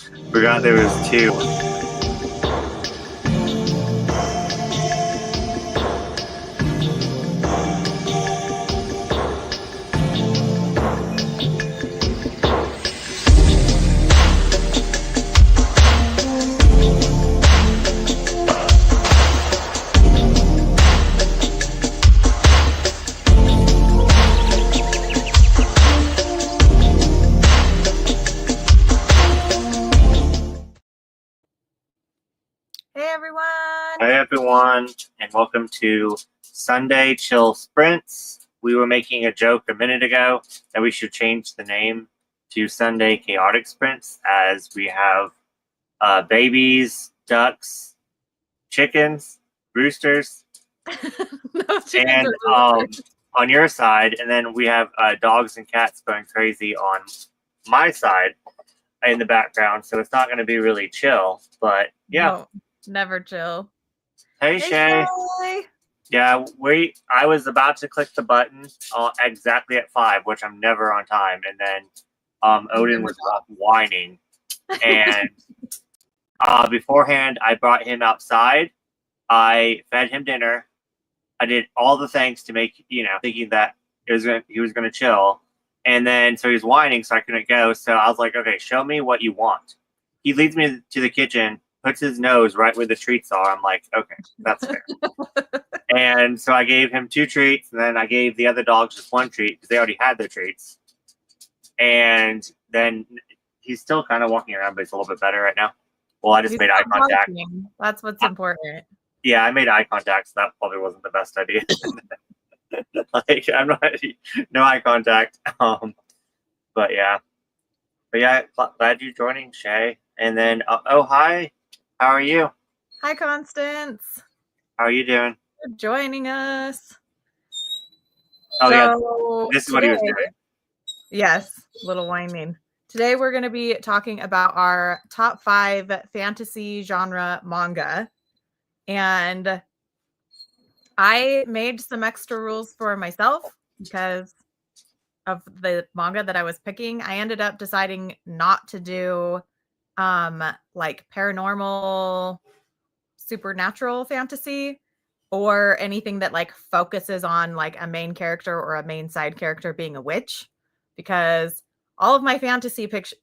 Forgot there was two. Hey everyone! Hi everyone, and welcome to Sunday Chill Sprints. We were making a joke a minute ago that we should change the name to Sunday Chaotic Sprints, as we have babies, ducks, chickens, roosters, No chickens and or roosters. on your side, and then we have dogs and cats going crazy on my side in the background. So it's not going to be really chill, but yeah. No, never chill. Hey Shay. Shay. Yeah, I was about to click the button exactly at 5, which I'm never on time, and then Odin was whining, and beforehand I brought him outside. I fed him dinner. I did all the things to make thinking that he was gonna chill, and then so he was whining, so I couldn't go. So I was like, okay, show me what you want. He leads me to the kitchen, puts his nose right where the treats are. I'm like, okay, that's fair. And so I gave him 2 treats, and then I gave the other dogs just 1 treat because they already had their treats. And then he's still kind of walking around, but he's a little bit better right now. Well, I just made eye contact. Walking. That's what's important. Yeah, I made eye contact, so that probably wasn't the best idea. Like, I'm not no eye contact. But yeah, glad you're joining, Shay. And then, oh hi, how are you? Hi, Constance. How are you doing? For joining us. Oh yeah, this is what he was doing. Yes, little whining. Today we're going to be talking about our top 5 fantasy genre manga. And I made some extra rules for myself because of the manga that I was picking. I ended up deciding not to do like paranormal, supernatural fantasy or anything that like focuses on like a main character or a main side character being a witch, because all of my fantasy picks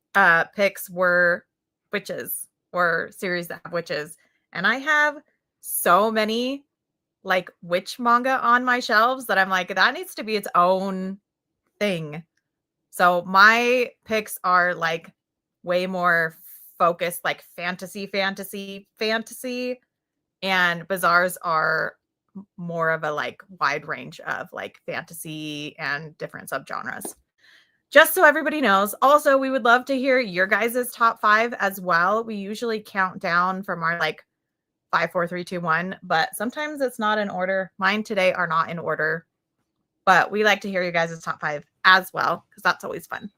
were witches or series that have witches, and I have so many like witch manga on my shelves that I'm like, that needs to be its own thing. So my picks are like way more focused, like fantasy, and bazaars are more of a like wide range of like fantasy and different subgenres. Just so everybody knows. Also, we would love to hear your guys' top 5 as well. We usually count down from our like 5, 4, 3, 2, 1, but sometimes it's not in order. Mine today are not in order, but we like to hear you guys' top 5 as well, because that's always fun.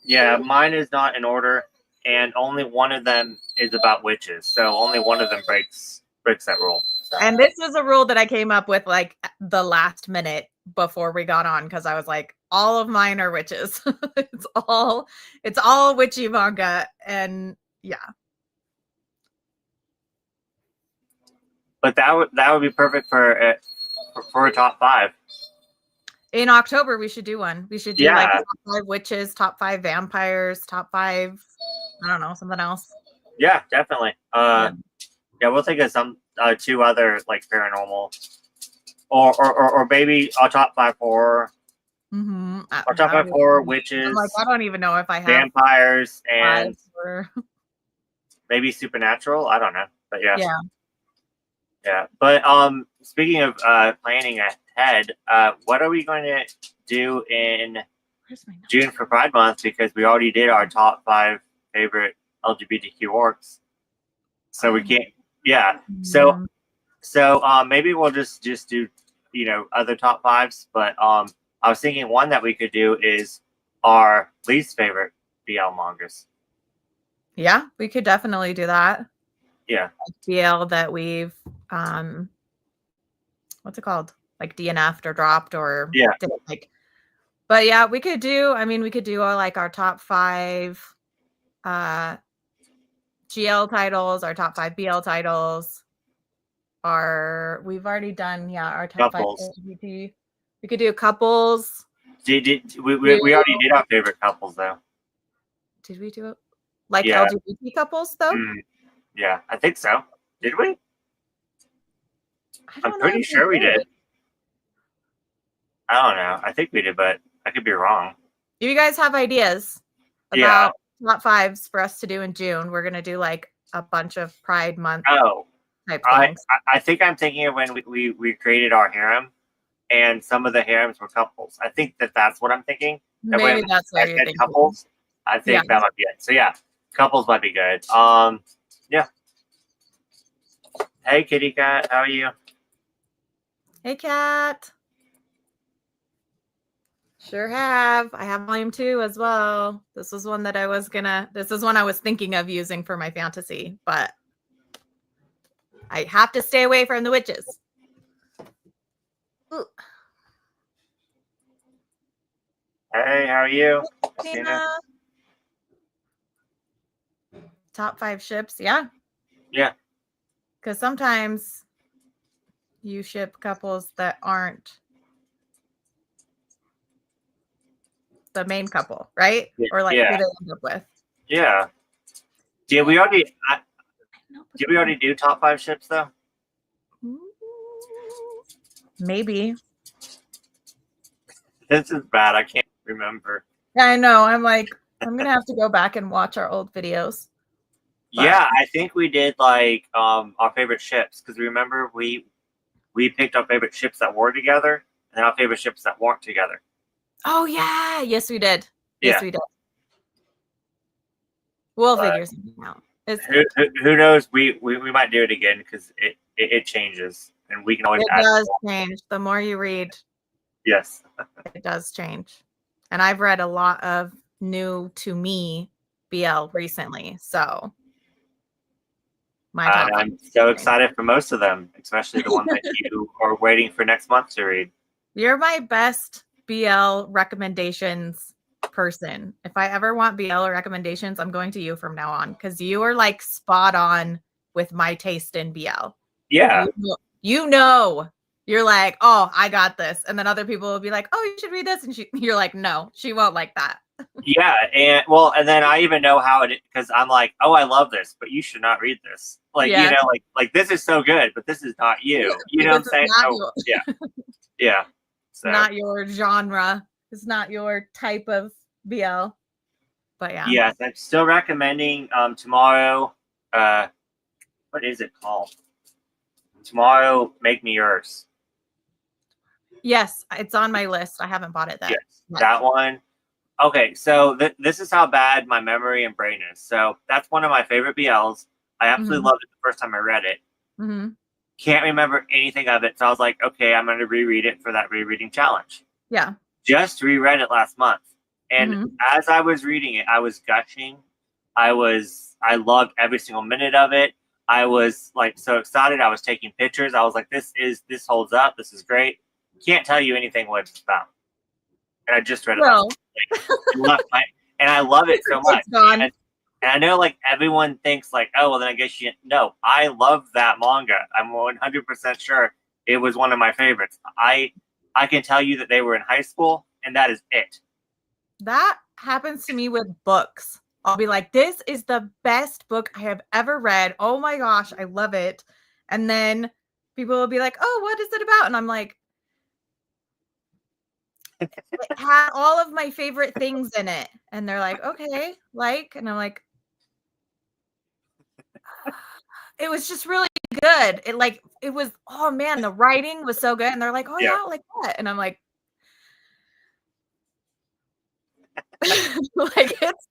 Yeah, mine is not in order, and only one of them is about witches. So only one of them breaks that rule. So. And this was a rule that I came up with like the last minute before we got on, because I was like, all of mine are witches. it's all witchy manga, and yeah. But that would be perfect for a top 5. In October, we should do one. We should do like top 5 witches, top 5 vampires, top 5, I don't know, something else. Yeah, definitely. Yeah, we'll take some 2 other like paranormal, or maybe a top 5 horror. Mm-hmm. Or top 5 horror, witches. I'm like, I don't even know if I have vampires and maybe supernatural. I don't know, but yeah. Yeah. But speaking of planning ahead, what are we going to do in June for Pride Month? Because we already did our top 5 favorite LGBTQ orcs, so we can't. Yeah. So maybe we'll just do other top 5s. But I was thinking one that we could do is our least favorite BL mangas. Yeah, we could definitely do that. Yeah. BL that we've what's it called? Like DNF'd or dropped or like. But yeah, we could do, we could do like our top 5 GL titles, our top 5 BL titles. We've already done our top Couples. 5 LGBT. We could do couples. We already did our favorite couples though. Did we do it? Like Yeah. LGBT couples though? Yeah, I think so. Did we? I'm know pretty if sure we did. I don't know. I think we did, but I could be wrong. If you guys have ideas about top 5s for us to do in June, we're gonna do like a bunch of Pride Month type things. I think I'm thinking of when we created our harem, and some of the harems were couples. I think that's what I'm thinking. Maybe that's what you're thinking. Couples. I think that might be it. So yeah, couples might be good. Yeah. Hey, kitty cat, how are you? Hey, cat. Sure have. I have volume 2 as well. This was one that this is one I was thinking of using for my fantasy, but I have to stay away from the witches. Ooh. Hey, how are you? Top 5 ships, yeah. Yeah. Because sometimes you ship couples that aren't the main couple, right? Yeah. Or like who they end up with. Yeah. Did we already do top 5 ships though? Maybe. This is bad. I can't remember. Yeah, I know. I'm like, I'm gonna have to go back and watch our old videos. But yeah, I think we did like our favorite ships because remember we picked our favorite ships that were together and our favorite ships that weren't together. Oh yeah, yes we did. Yes we did. We'll figure something out. Who knows? We might do it again because it changes and we can always. It does change. The more you read. Yes. It does change, and I've read a lot of new to me BL recently, so. I'm so excited for most of them, especially the one that you are waiting for next month to read. You're my best BL recommendations person. If I ever want BL recommendations, I'm going to you from now on because you are like spot on with my taste in BL. Yeah. You know, you're like, oh, I got this. And then other people will be like, oh, you should read this. And you're like, no, she won't like that. Yeah, and then I even know how it because I'm like, oh, I love this, but you should not read this. Like you know, like this is so good, but this is not you. You know what I'm saying? Oh, yeah, yeah. So. Not your genre. It's not your type of BL. But yeah. Yes, I'm still recommending tomorrow. What is it called? Tomorrow, Make Me Yours. Yes, it's on my list. I haven't bought it yet. Yes, that one. Okay, so this is how bad my memory and brain is. So that's one of my favorite BLs. I absolutely loved it the first time I read it. Can't remember anything of it. So I was like, okay, I'm going to reread it for that rereading challenge. Yeah. Just reread it last month. And as I was reading it, I was gushing. I loved every single minute of it. I was like so excited. I was taking pictures. I was like, this holds up. This is great. Can't tell you anything what it's about. And I just read it. And I love it so much. And I know like everyone thinks like, oh, well then I guess no, I love that manga. I'm 100% sure it was one of my favorites. I can tell you that they were in high school and that is it. That happens to me with books. I'll be like, this is the best book I have ever read. Oh my gosh, I love it. And then people will be like, oh, what is it about? And I'm like, it had all of my favorite things in it. And they're like, okay, and I'm like, it was just really good. It was, oh man, the writing was so good. And they're like, oh yeah, like what? And I'm like,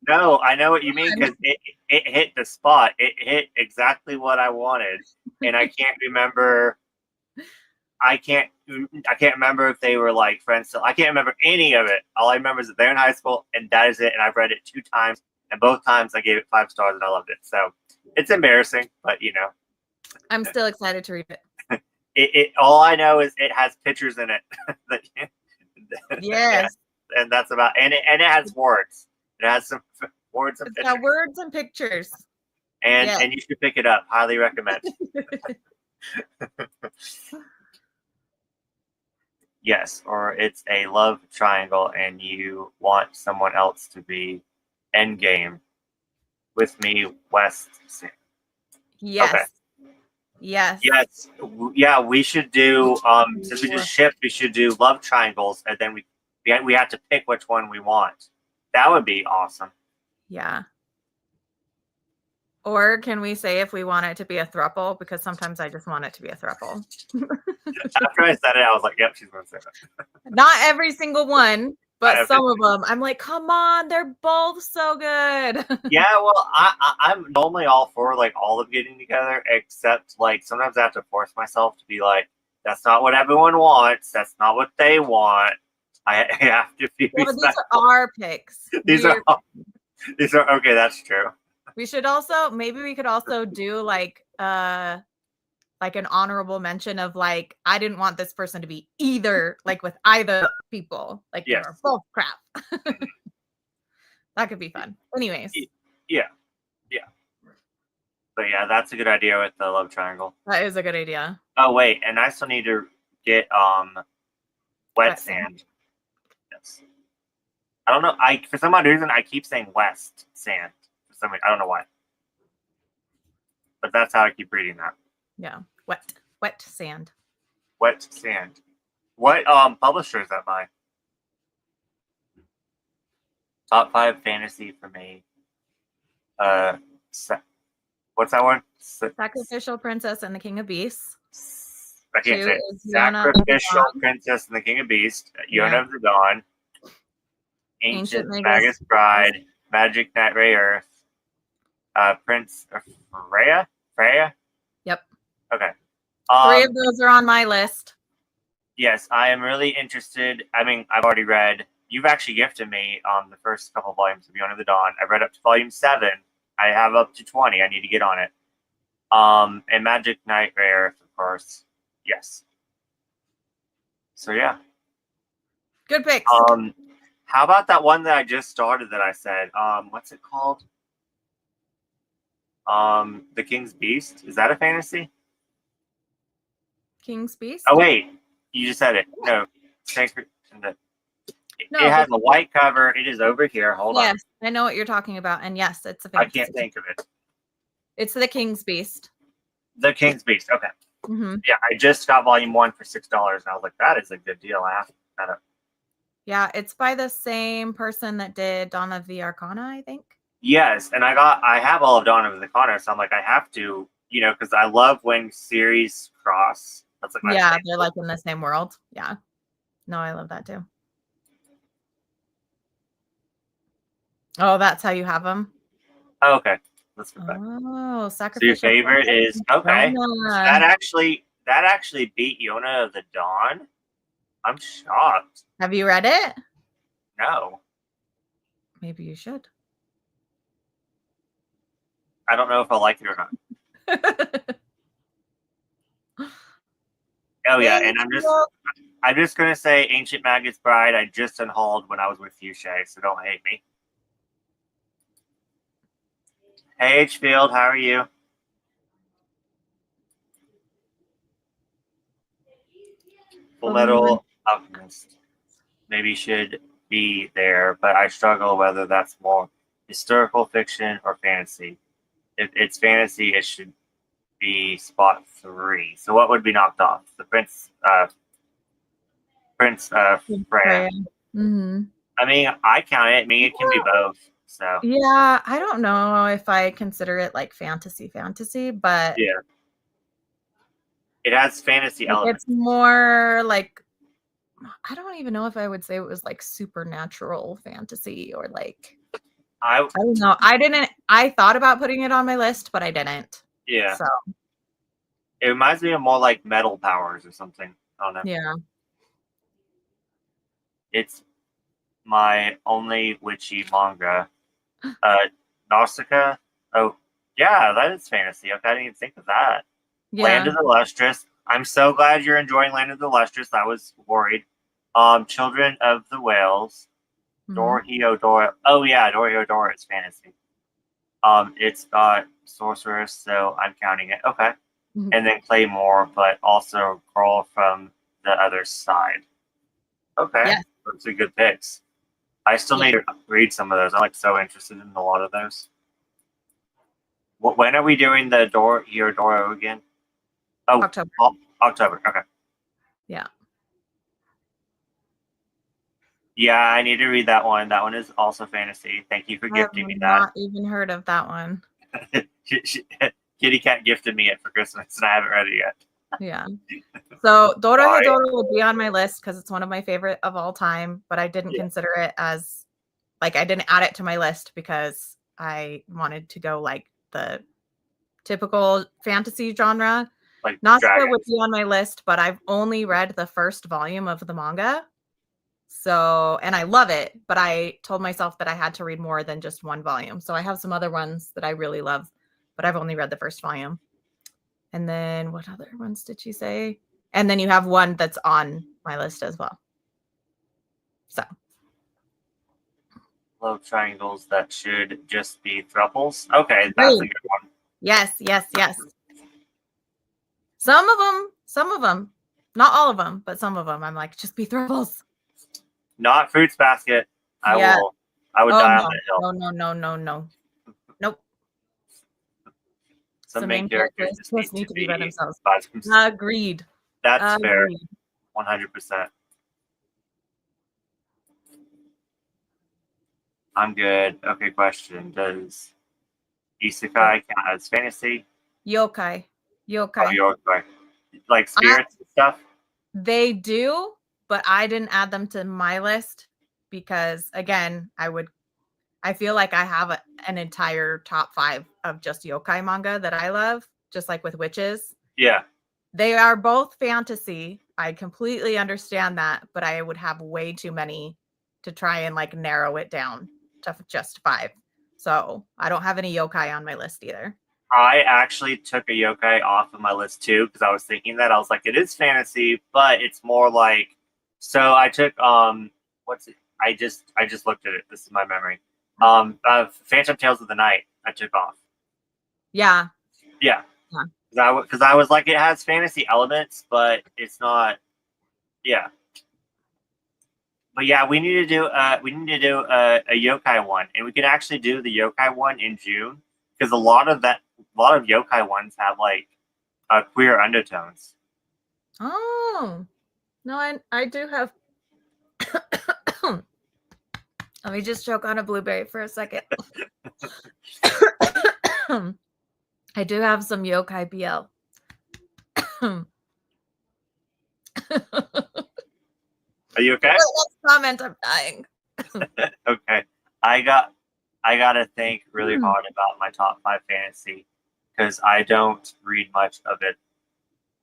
no, I know what you mean because it hit the spot. It hit exactly what I wanted. And I can't remember. I can't remember if they were like friends. So I can't remember any of it. All I remember is that they're in high school, and that is it. And I've read it 2 times, and both times I gave it 5 stars, and I loved it. So it's embarrassing, but you know, I'm still excited to read it. It all I know is it has pictures in it. Yes, and that's about and it has words. It has some words and pictures. Got words and pictures. And Yes. and you should pick it up. Highly recommend. Yes, or it's a love triangle and you want someone else to be endgame with me, West. Yes. Okay. Yes. Yes. Yeah, we should do since we just shipped, we should do love triangles and then we have to pick which one we want. That would be awesome. Yeah. Or can we say if we want it to be a throuple? Because sometimes I just want it to be a throuple. After I said it, I was like, yep, she's going to say that. Not every single one, but some of them. I'm like, come on, they're both so good. Yeah, well, I'm normally all for like all of getting together, except like sometimes I have to force myself to be like, that's not what everyone wants. That's not what they want. I have to be Yeah, but these respectful. are our picks. These are okay. That's true. We should also maybe we could also do like an honorable mention of like I didn't want this person to be either like with either people. Like they were both crap. That could be fun. Anyways. Yeah. But yeah, that's a good idea with the love triangle. That is a good idea. Oh wait, and I still need to get wet sand. Yes. I don't know. For some odd reason I keep saying west sand. For some reason, I don't know why. But that's how I keep reading that. Yeah. Wet sand. Wet sand. What publisher is that by? Top 5 fantasy for me. What's that one? Sacrificial Princess and the King of Beasts. I can't say it. Sacrificial Princess and the King of Beasts. Yona of the Dawn. Ancient Magus Bride. Magic Knight Ray Earth. Prince Freya? Yep. Okay. 3 of those are on my list. Yes, I am really interested. I mean, I've already read. You've actually gifted me the first couple of volumes of Yona of the Dawn. I've read up to volume 7. I have up to 20. I need to get on it. And Magic Knight Ray Earth, of course. Yes. So yeah. Good picks. How about that one that I just started that I said? What's it called? The King's Beast. Is that a fantasy? King's Beast? Oh wait, you just said it. No. It has a white cover. It is over here. Hold on. Yes, I know what you're talking about. And yes, it's a fantasy. I can't think of it. It's the King's Beast. The King's Beast. Okay. Mm-hmm. Yeah, I just got volume 1 for $6, and I was like, that is a good deal. I have to pick that up. Yeah, it's by the same person that did Dawn of the Arcana, I think. Yes, and I have all of Dawn of the Arcana, so I'm like, I have to, because I love when series cross. That's like my they're like in the same world. Yeah. No, I love that too. Oh, that's how you have them? Oh, okay. Let's go back. Oh, Sacrificial. So your favorite is okay. So that actually beat Yona of the Dawn. I'm shocked. Have you read it? No. Maybe you should. I don't know if I like it or not. Oh yeah, and I'm just gonna say Ancient Magus Bride. I just unhauled when I was with you, Shay, so don't hate me. Hey H Field, how are you? Full Metal Alchemist. Maybe should be there, but I struggle whether that's more historical fiction or fantasy. If it's fantasy, it should be spot 3. So what would be knocked off? The Prince Freya. Mm-hmm. I mean, I count it. I mean, it can be both. So yeah, I don't know if I consider it like fantasy, but yeah, it has fantasy elements. It's more like I don't even know if I would say it was like supernatural fantasy or like I don't know. I thought about putting it on my list, but I didn't. Yeah. So it reminds me of more like metal powers or something. I don't know. Yeah. It's my only witchy manga. Nausicaa. Oh, yeah, that is fantasy. Okay, I didn't even think of that. Yeah. Land of the Lustrous. I'm so glad you're enjoying Land of the Lustrous. I was worried. Children of the Whales. Dorohedoro. Oh yeah, Dorohedoro is fantasy. It's got sorceress, so I'm counting it. Okay. Mhm. And then Claymore, but also Crawl from the other side. Okay. Yes. Those are good picks. I still Yeah. need to read some of those. I'm like so interested in a lot of those. When are we doing the Doro again? Oh, October. October. Okay. Yeah. Yeah, I need to read that one. That one is also fantasy. Thank you for I have gifting me that. not even heard of that one. Kitty Cat gifted me it for Christmas, and I haven't read it yet. Yeah. So Why? Doro would be on my list because it's one of my favorite of all time, but I didn't consider it as like I didn't add it to my list because I wanted to go like the typical fantasy genre. Like Nausicaa dragons. would be on my list, but I've only read the first volume of the manga. So, and I love it, but I told myself that I had to read more than just one volume. So I have some other ones that I really love, but I've only read the first volume. And then what other ones did she say? And then you have one that's on my list as well. So Love triangles that should just be thruples. Okay, that's a good one. Yes. Some of them, not all of them, but some of them. I'm like, just be thruples. Not Fruits Basket. I would die on that hill. No. Nope. Some main characters just need to be by themselves. by themselves. Agreed. That's fair. 100%. I'm good. Okay, question. Does Isekai count as fantasy? Yokai. Oh, yokai. Like spirits and stuff? They do, but I didn't add them to my list because, again, I feel like I have an entire top 5 of just yokai manga that I love, just like with witches. Yeah. They are both fantasy. I completely understand that, but I would have way too many to try and like narrow it down to just 5. So I don't have any yokai on my list either. I actually took a yokai off of my list too because I was thinking that I was like, it is fantasy, but it's more like. So I took what's it? I just looked at it. This is my memory. Phantom Tales of the Night. I took off. Yeah. Because I was like, it has fantasy elements, but it's not. Yeah. But yeah, we need to do a yokai one, and we can actually do the yokai one in June because a lot of yokai ones have like queer undertones. Oh no, I do have. Let me just choke on a blueberry for a second. I do have some yokai BL. Are you okay? Let's comment. I'm dying. Okay, I gotta think really hard about my top 5 fantasy because I don't read much of it.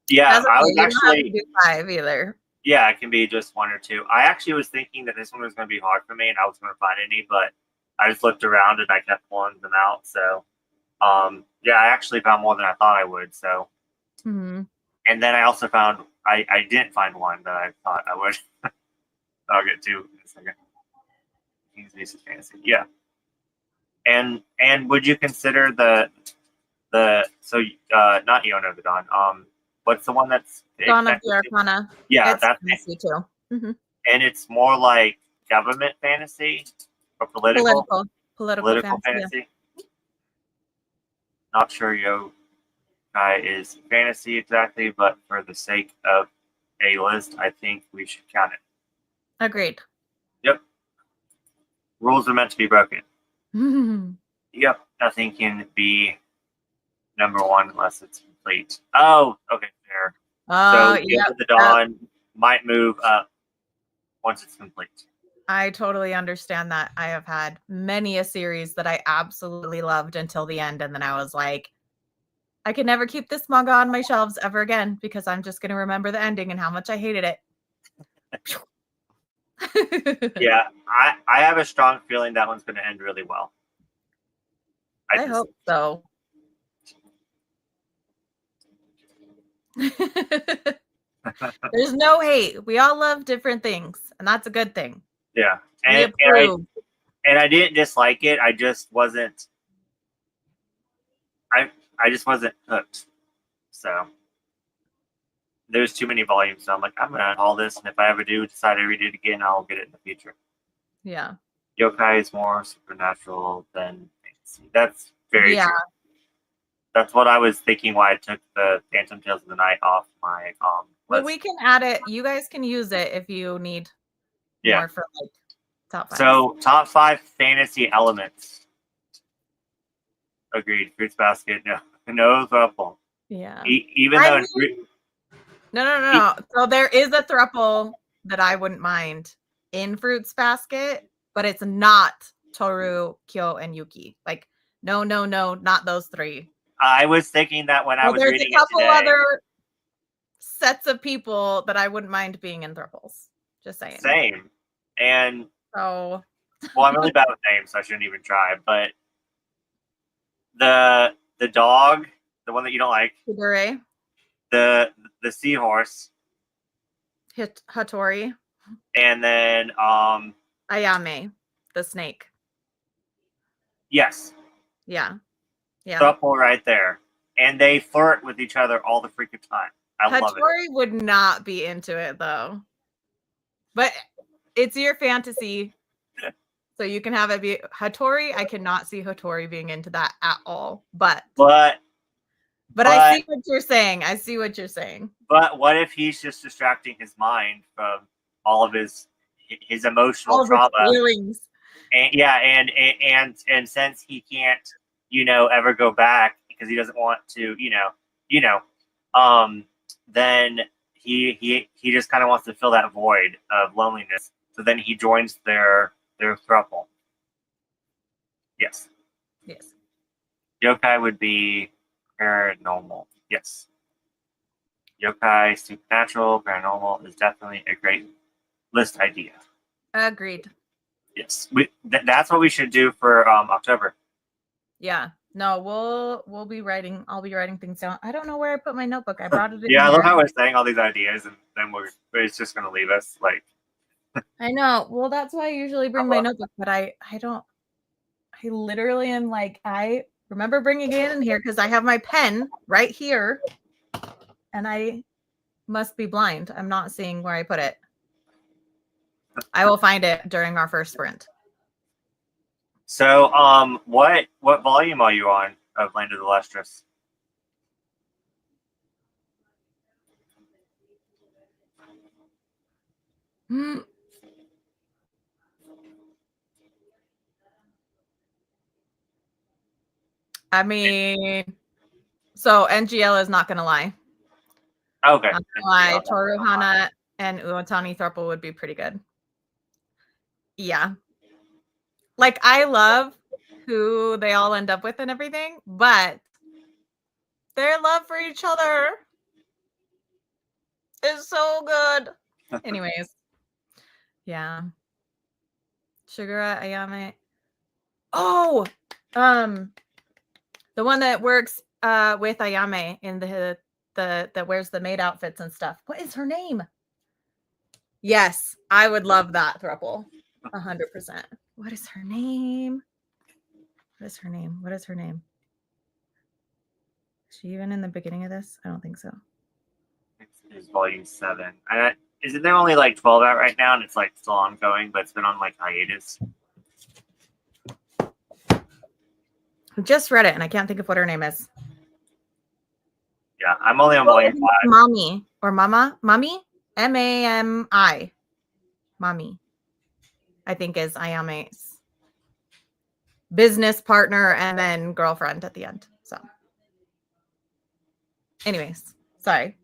Yeah, I was actually do 5 either. Yeah, it can be just 1 or 2. I actually was thinking that this one was going to be hard for me and I was going to find any, but I just looked around and I kept pulling them out. So, yeah, I actually found more than I thought I would. So, and then I also found I didn't find one that I thought I would. I'll get to in a second. King's Ace Fantasy, yeah. And would you consider the not Eon of the Dawn? What's the one that's Dawn of the Arcana? Yeah, that's fantasy too. And it's more like government fantasy or political fantasy. Yeah. Not sure yokai is fantasy exactly, but for the sake of a list, I think we should count it. Agreed. Yep. Rules are meant to be broken. Yep. Nothing can be number 1 unless it's complete. Oh, okay, fair. So Guild of the Dawn might move up once it's complete. I totally understand that. I have had many a series that I absolutely loved until the end, and then I was like, I can never keep this manga on my shelves ever again because I'm just going to remember the ending and how much I hated it. Yeah, I have a strong feeling that one's going to end really well. I hope so. There's no hate. We all love different things, and that's a good thing. Yeah, and I didn't dislike it. I just wasn't. I just wasn't hooked. So there's too many volumes. So I'm like, I'm gonna add all this, and if I ever do decide to read it again, I'll get it in the future. Yeah. Yokai is more supernatural than fantasy. That's very true. That's what I was thinking. Why I took the Phantom Tales of the Night off my Well, list. we can add it. You guys can use it if you need more for like top 5. So top 5 fantasy elements. Agreed. Fruits basket. No thruple. Yeah. Even though. No. So there is a thruple that I wouldn't mind in Fruits Basket, but it's not Toru, Kyo, and Yuki. Like, no, not those 3. I was thinking that when I was reading it today. There's a couple other sets of people that I wouldn't mind being in thruples. Just saying. Same. And so, well, I'm really bad with names, so I shouldn't even try. But the dog, the one that you don't like, Higure, the seahorse, Hattori, and then Ayame, the snake. Yes. Yeah. Couple right there, and they flirt with each other all the freaking time. I love it. Hattori would not be into it though, but it's your fantasy, so you can have it be Hattori. I cannot see Hattori being into that at all. But I see what you're saying. But what if he's just distracting his mind from all of his emotional trauma, feelings, and since he can't, ever go back because he doesn't want to, then he just kind of wants to fill that void of loneliness. So then he joins their throuple. Yes. Yokai would be paranormal. Yes. Yokai, supernatural, paranormal is definitely a great list idea. Agreed. Yes, that's what we should do for October. Yeah. No, we'll be writing. I'll be writing things down. I don't know where I put my notebook. I brought it in. Yeah, I love how we're saying all these ideas, and then it's just gonna leave us like. I know. Well, that's why I usually bring my notebook, but I don't. I literally am like, I remember bringing it in here because I have my pen right here, and I must be blind. I'm not seeing where I put it. I will find it during our first sprint. So, what volume are you on of Land of the Lustrous? I mean, so NGL is not gonna lie. Okay. Not gonna lie, Toru Hana and Uotani throuple would be pretty good. Yeah. Like, I love who they all end up with and everything, but their love for each other is so good. Anyways. Yeah. Shigura Ayame. Oh, the one that works with Ayame in the that wears the maid outfits and stuff. What is her name? Yes, I would love that throuple. 100%. What is her name? Is she even in the beginning of this? I don't think so. It's volume 7. Isn't there only like 12 out right now, and it's like still ongoing, but it's been on like hiatus? I just read it, and I can't think of what her name is. Yeah, I'm only on volume 5. Mommy or Mama? Mommy? Mami. Mommy, I think, is Ayame's business partner and then girlfriend at the end. So, anyways, sorry.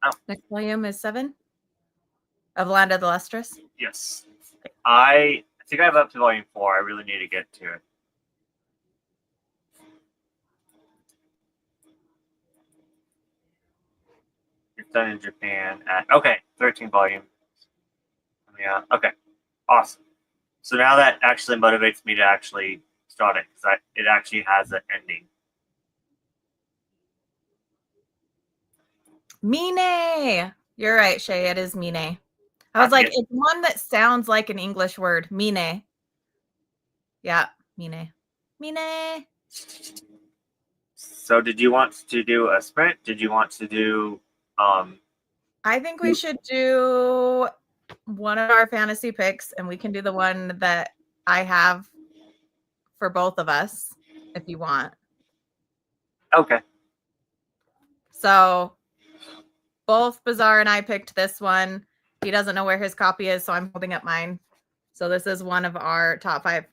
Oh. Next volume is 7 of Land of the Lustrous. Yes. I think I have up to volume 4. I really need to get to it. It's done in Japan at 13 volumes. Yeah. Okay. Awesome. So now that actually motivates me to actually start it because it actually has an ending. Mine. You're right, Shay. It is Mine. I was like, it's one that sounds like an English word. Mine. Yeah, Mine. So did you want to do a sprint? Did you want to do I think we should do one of our fantasy picks, and we can do the one that I have for both of us if you want. Okay. So both Bazaar and I picked this one. He doesn't know where his copy is, so I'm holding up mine. So this is one of our top 5.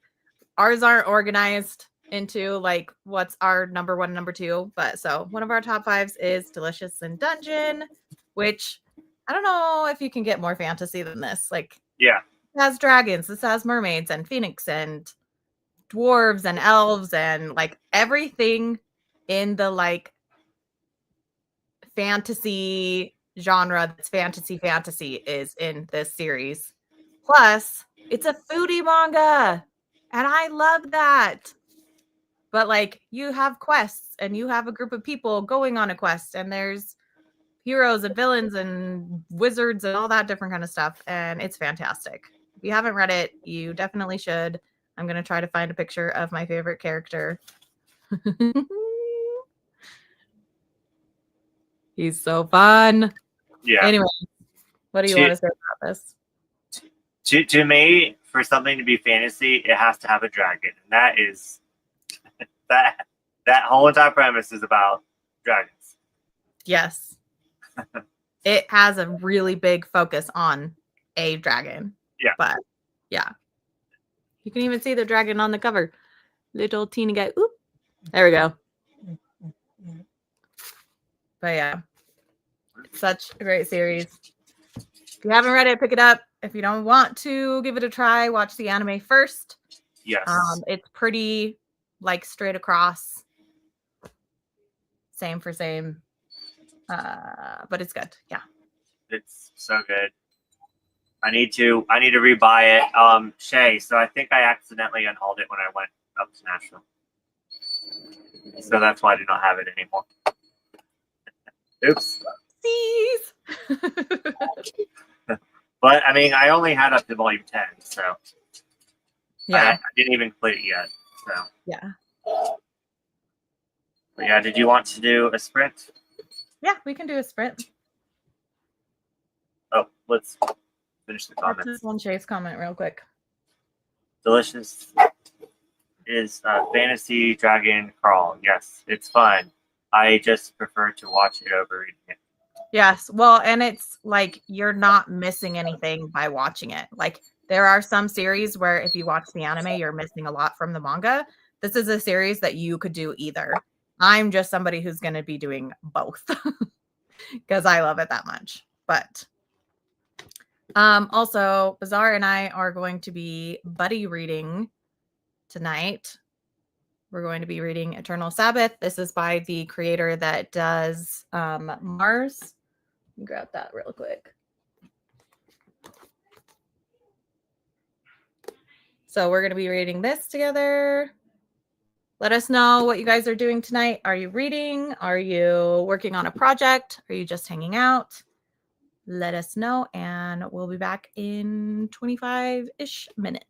Ours aren't organized into like what's our number 1, number 2, but so one of our top 5s is Delicious in Dungeon, which I don't know if you can get more fantasy than this. Like, yeah, it has dragons, this has mermaids and phoenix and dwarves and elves and like everything in the like fantasy genre that's fantasy is in this series. Plus, it's a foodie manga, and I love that. But like, you have quests and you have a group of people going on a quest, and there's heroes and villains and wizards and all that different kind of stuff, and it's fantastic. If you haven't read it, you definitely should. I'm going to try to find a picture of my favorite character. He's so fun. yeah. Anyway, what do you want to say about this? To me, for something to be fantasy, it has to have a dragon, and that is that whole entire premise is about dragons. Yes. It has a really big focus on a dragon. Yeah. But yeah. You can even see the dragon on the cover. Little teeny guy. Oop. There we go. But yeah. It's such a great series. If you haven't read it, pick it up. If you don't want to give it a try, watch the anime first. Yes. It's pretty like straight across. Same for same. But it's good. Yeah. It's so good. I need to rebuy it. Shay, so I think I accidentally unhauled it when I went up to Nashville. So that's why I do not have it anymore. Oops. But I mean, I only had up to volume 10, so yeah, I didn't even complete it yet. So yeah. But yeah, did you want to do a sprint? Yeah, we can do a sprint. Oh, let's finish the comments. Let's one Chase comment real quick. Delicious is fantasy dragon crawl. Yes, it's fun. I just prefer to watch it over reading it. Yes, well, and it's like you're not missing anything by watching it. Like there are some series where if you watch the anime, you're missing a lot from the manga. This is a series that you could do either. I'm just somebody who's going to be doing both because I love it that much. But also, Bazaar and I are going to be buddy reading tonight. We're going to be reading Eternal Sabbath. This is by the creator that does Mars. Grab that real quick. So we're going to be reading this together. Let us know what you guys are doing tonight. Are you reading? Are you working on a project? Are you just hanging out? Let us know, and we'll be back in 25-ish minutes.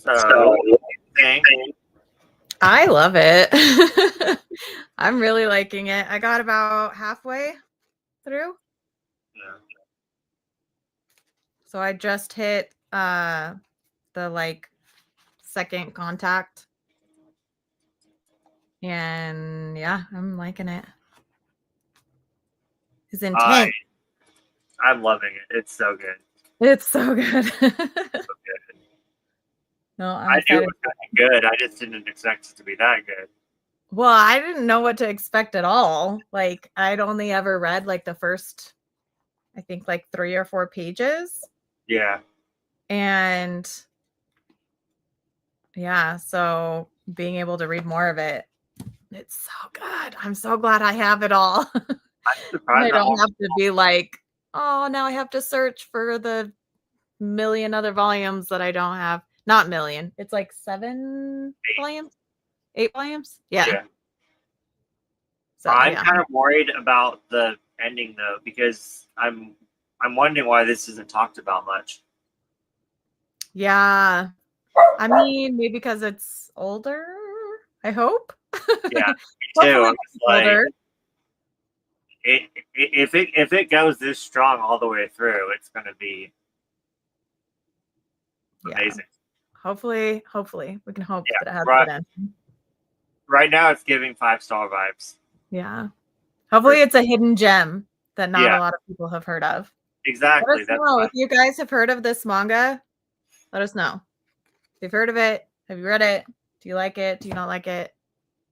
So, what do you think? I love it. I'm really liking it. I got about halfway through. Yeah. So I just hit the like second contact. And yeah, I'm liking it. It's intense. I'm loving it. It's so good. It's so good. So good. No, I'm I knew excited. it was going to be good. I just didn't expect it to be that good. Well, I didn't know what to expect at all. Like, I'd only ever read like the first, I think, like 3 or 4 pages. Yeah. And yeah, so being able to read more of it, it's so good. I'm so glad I have it all. I'm I surprised that don't have to be like, oh, now I have to search for the million other volumes that I don't have. Not million. It's like 7 volumes, 8 volumes. Yeah. So I'm yeah. kind of worried about the ending though, because I'm wondering why this isn't talked about much. Yeah. I mean, maybe because it's older. I hope. Yeah, me Hopefully too. I'm it's just like, older. if it goes this strong all the way through, it's going to be Yeah. amazing. Hopefully we can hope Yeah, that it has right. good ending. Right now, it's giving 5-star vibes. Yeah. Hopefully it's a hidden gem that not Yeah. a lot of people have heard of. Exactly. Let us That's know if you guys have heard of this manga. Let us know. If you've heard of it, have you read it? Do you like it? Do you not like it?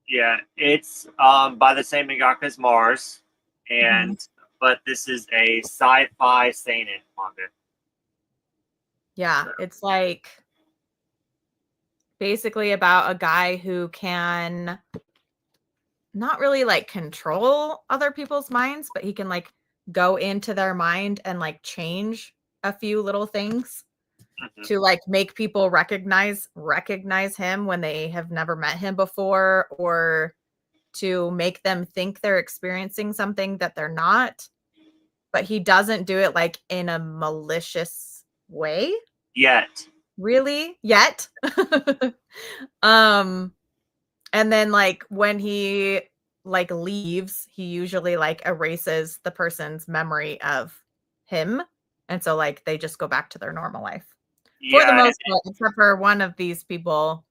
yeah. It's by the same mangaka as Mars, and but this is a sci-fi seinen manga. Yeah, it's like basically about a guy who can not really like control other people's minds, but he can like go into their mind and like change a few little things to like make people recognize him when they have never met him before, or to make them think they're experiencing something that they're not. But he doesn't do it like in a malicious way. Yet. Really? Yet. And then like when he like leaves, he usually like erases the person's memory of him. And so like they just go back to their normal life. For the Yeah. most part, except for one of these people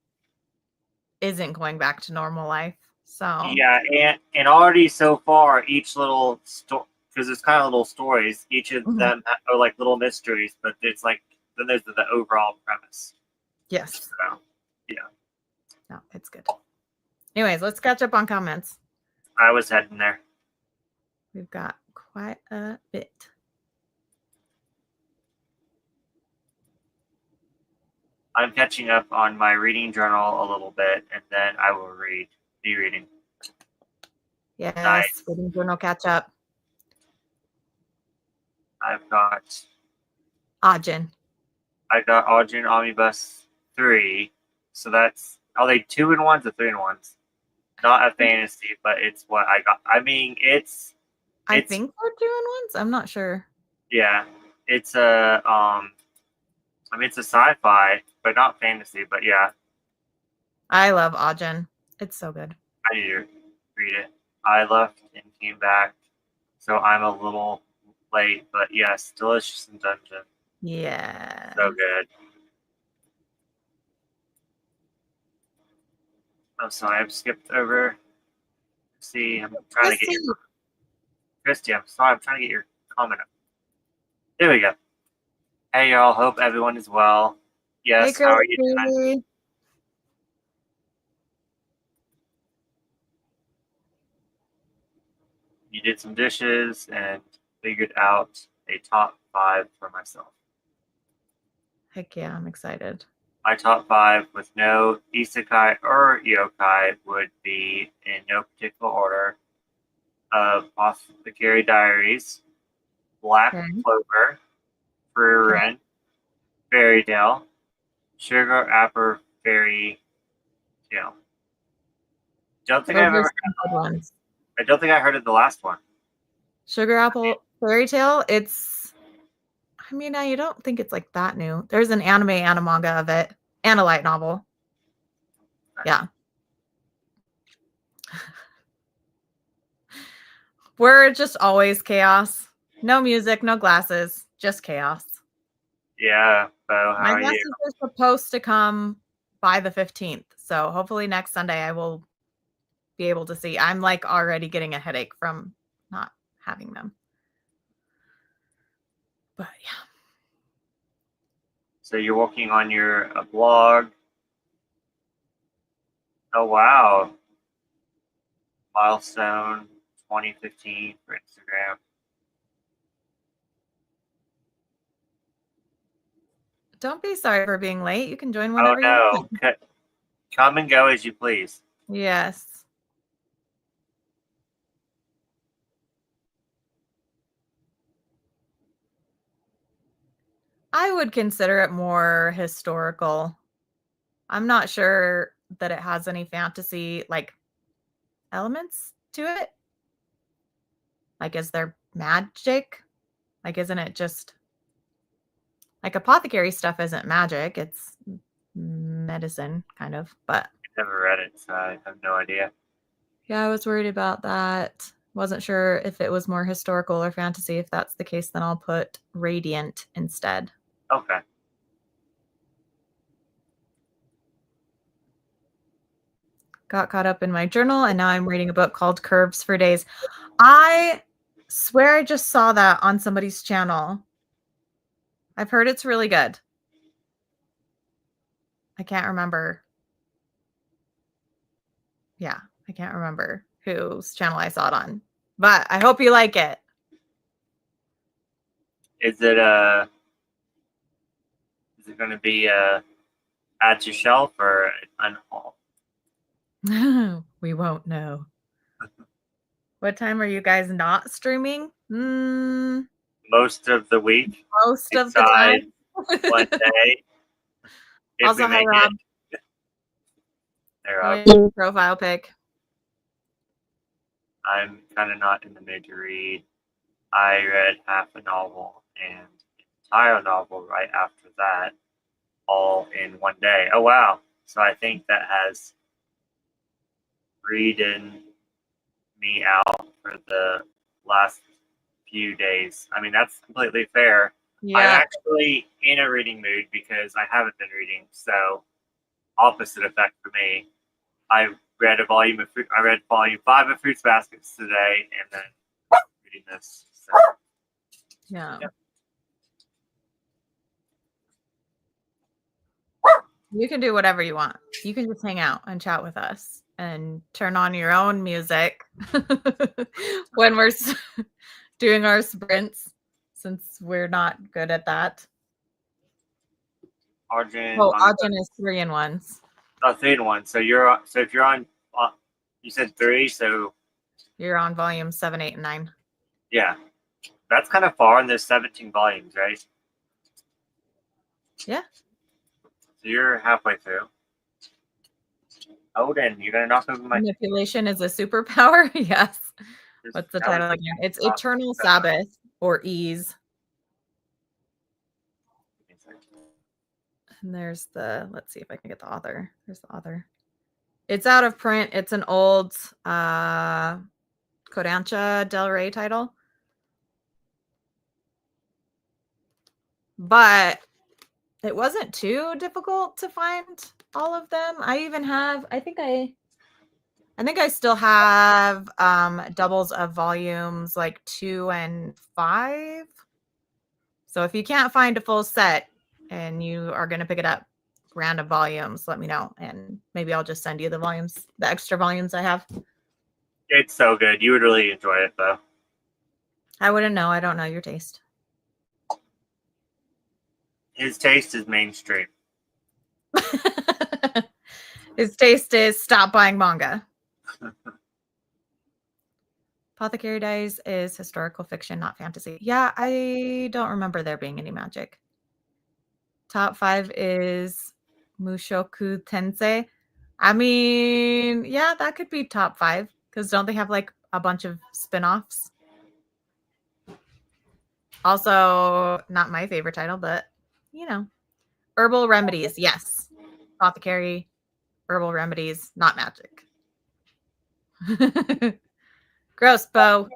isn't going back to normal life. So Yeah, and already so far, each little story, because there's kind of little stories. Each of them are like little mysteries, but it's like then there's the overall premise. yes. So, yeah, No, it's good. Anyways, let's catch up on comments. I was heading there. We've got quite a bit. I'm catching up on my reading journal a little bit, and then I will be reading. Yes, Nice. reading journal catch up. I've got Ajin. Ajin Omnibus 3, so that's are they 2-in-1s or 3-in-1s? Not a fantasy, but it's what I got. I mean, I think they're 2-in-1s. I'm not sure. Yeah, it's a I mean it's a sci-fi, but not fantasy. But yeah, I love Ajin. It's so good. I need to read it. I left and came back, so I'm a little late. But yes, Delicious in Dungeon, Yeah. so good. I'm sorry, I've skipped over. See, I'm trying to get your Christy. I'm sorry, I'm trying to get your comment up. There we go. Hey y'all, hope everyone is well. Yes, Hey, how are you doing? You did some dishes and figured out a top 5 for myself. Heck yeah, I'm excited. My top 5 with no isekai or yokai would be, in no particular order, Apothecary Diaries, Black Clover, Frieren, Fairy Tale, Sugar Apple Fairy Tale. Don't think I've ever heard ones. I don't think I heard of the last one. Sugar Apple Fairy Tale. It's, I mean, you don't think it's like that new. There's an anime and a manga of it. and a light novel. Yeah. We're just always chaos. No music, no glasses, just chaos. Yeah, Bo, how My are glasses you? are supposed to come by the 15th. So hopefully next Sunday I will be able to see. I'm like already getting a headache from not having them. But yeah. So you're working on your blog. Oh, wow. Milestone 2015 for Instagram. Don't be sorry for being late. You can join whenever Oh, no. you want. Come and go as you please. Yes. I would consider it more historical. I'm not sure that it has any fantasy like elements to it. Like, is there magic? Like, isn't it just like apothecary stuff isn't magic? It's medicine, kind of. But Never read it, so I have no idea. yeah, I was worried about that. Wasn't sure if it was more historical or fantasy. If that's the case, then I'll put radiant instead. Okay. Got caught up in my journal, and now I'm reading a book called Curves for Days. I swear I just saw that on somebody's channel. I've heard it's really good. I can't remember. Yeah, I can't remember whose channel I saw it on, but I hope you like it. Is it going to be add to shelf or unhaul? We won't know. What time are you guys not streaming? Most of the week. Most of the time. One day. If Also, we hi make Rob. it. Hey, Rob. Profile pic. I'm kind of not in the mood to read. I read half a novel and an entire novel right after that, all in one day. Oh, wow. So I think that has reading me out for the last few days. I mean, that's completely fair. Yeah. I'm actually in a reading mood because I haven't been reading, so opposite effect for me. I read volume 5 of Fruits Baskets today, and then reading this. So. Yeah. You can do whatever you want. You can just hang out and chat with us and turn on your own music when we're doing our sprints, since we're not good at that. Arjun. Oh, Arjun is 3-in-1s. Oh, 3-in-1. So if you're on, you said 3, so you're on volume 7, 8, and 9. Yeah, that's kind of far, and there's 17 volumes, right? Yeah. So you're halfway through. Odin, you're gonna knock over my manipulation is a superpower. Yes. What's the title again? It's Eternal Sabbath or Ease. And there's the, let's see if I can get the author. There's the author. It's out of print. It's an old Kodansha Del Rey title. But it wasn't too difficult to find all of them. I even have, I think I still have doubles of volumes like 2 and 5. So if you can't find a full set and you are going to pick it up random volumes, let me know, and maybe I'll just send you the extra volumes I have. It's so good. You would really enjoy it, though. I wouldn't know. I don't know your taste. His taste is mainstream. His taste is stop buying manga. Apothecary Diaries is historical fiction, not fantasy. Yeah, I don't remember there being any magic. Top 5 is Mushoku Tensei. I mean, yeah, that could be top 5 because don't they have like a bunch of spin-offs? Also, not my favorite title, but you know, Herbal Remedies. Yes. apothecary, herbal remedies, not magic. Gross, Bo.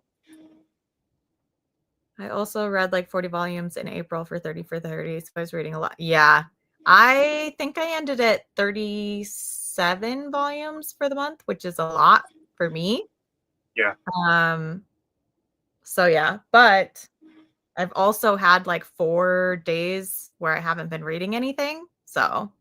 I also read like 40 volumes in April for 30 for 30, so I was reading a lot. Yeah. I think I ended at 37 volumes for the month, which is a lot for me. Yeah. So yeah, but I've also had like 4 days where I haven't been reading anything, so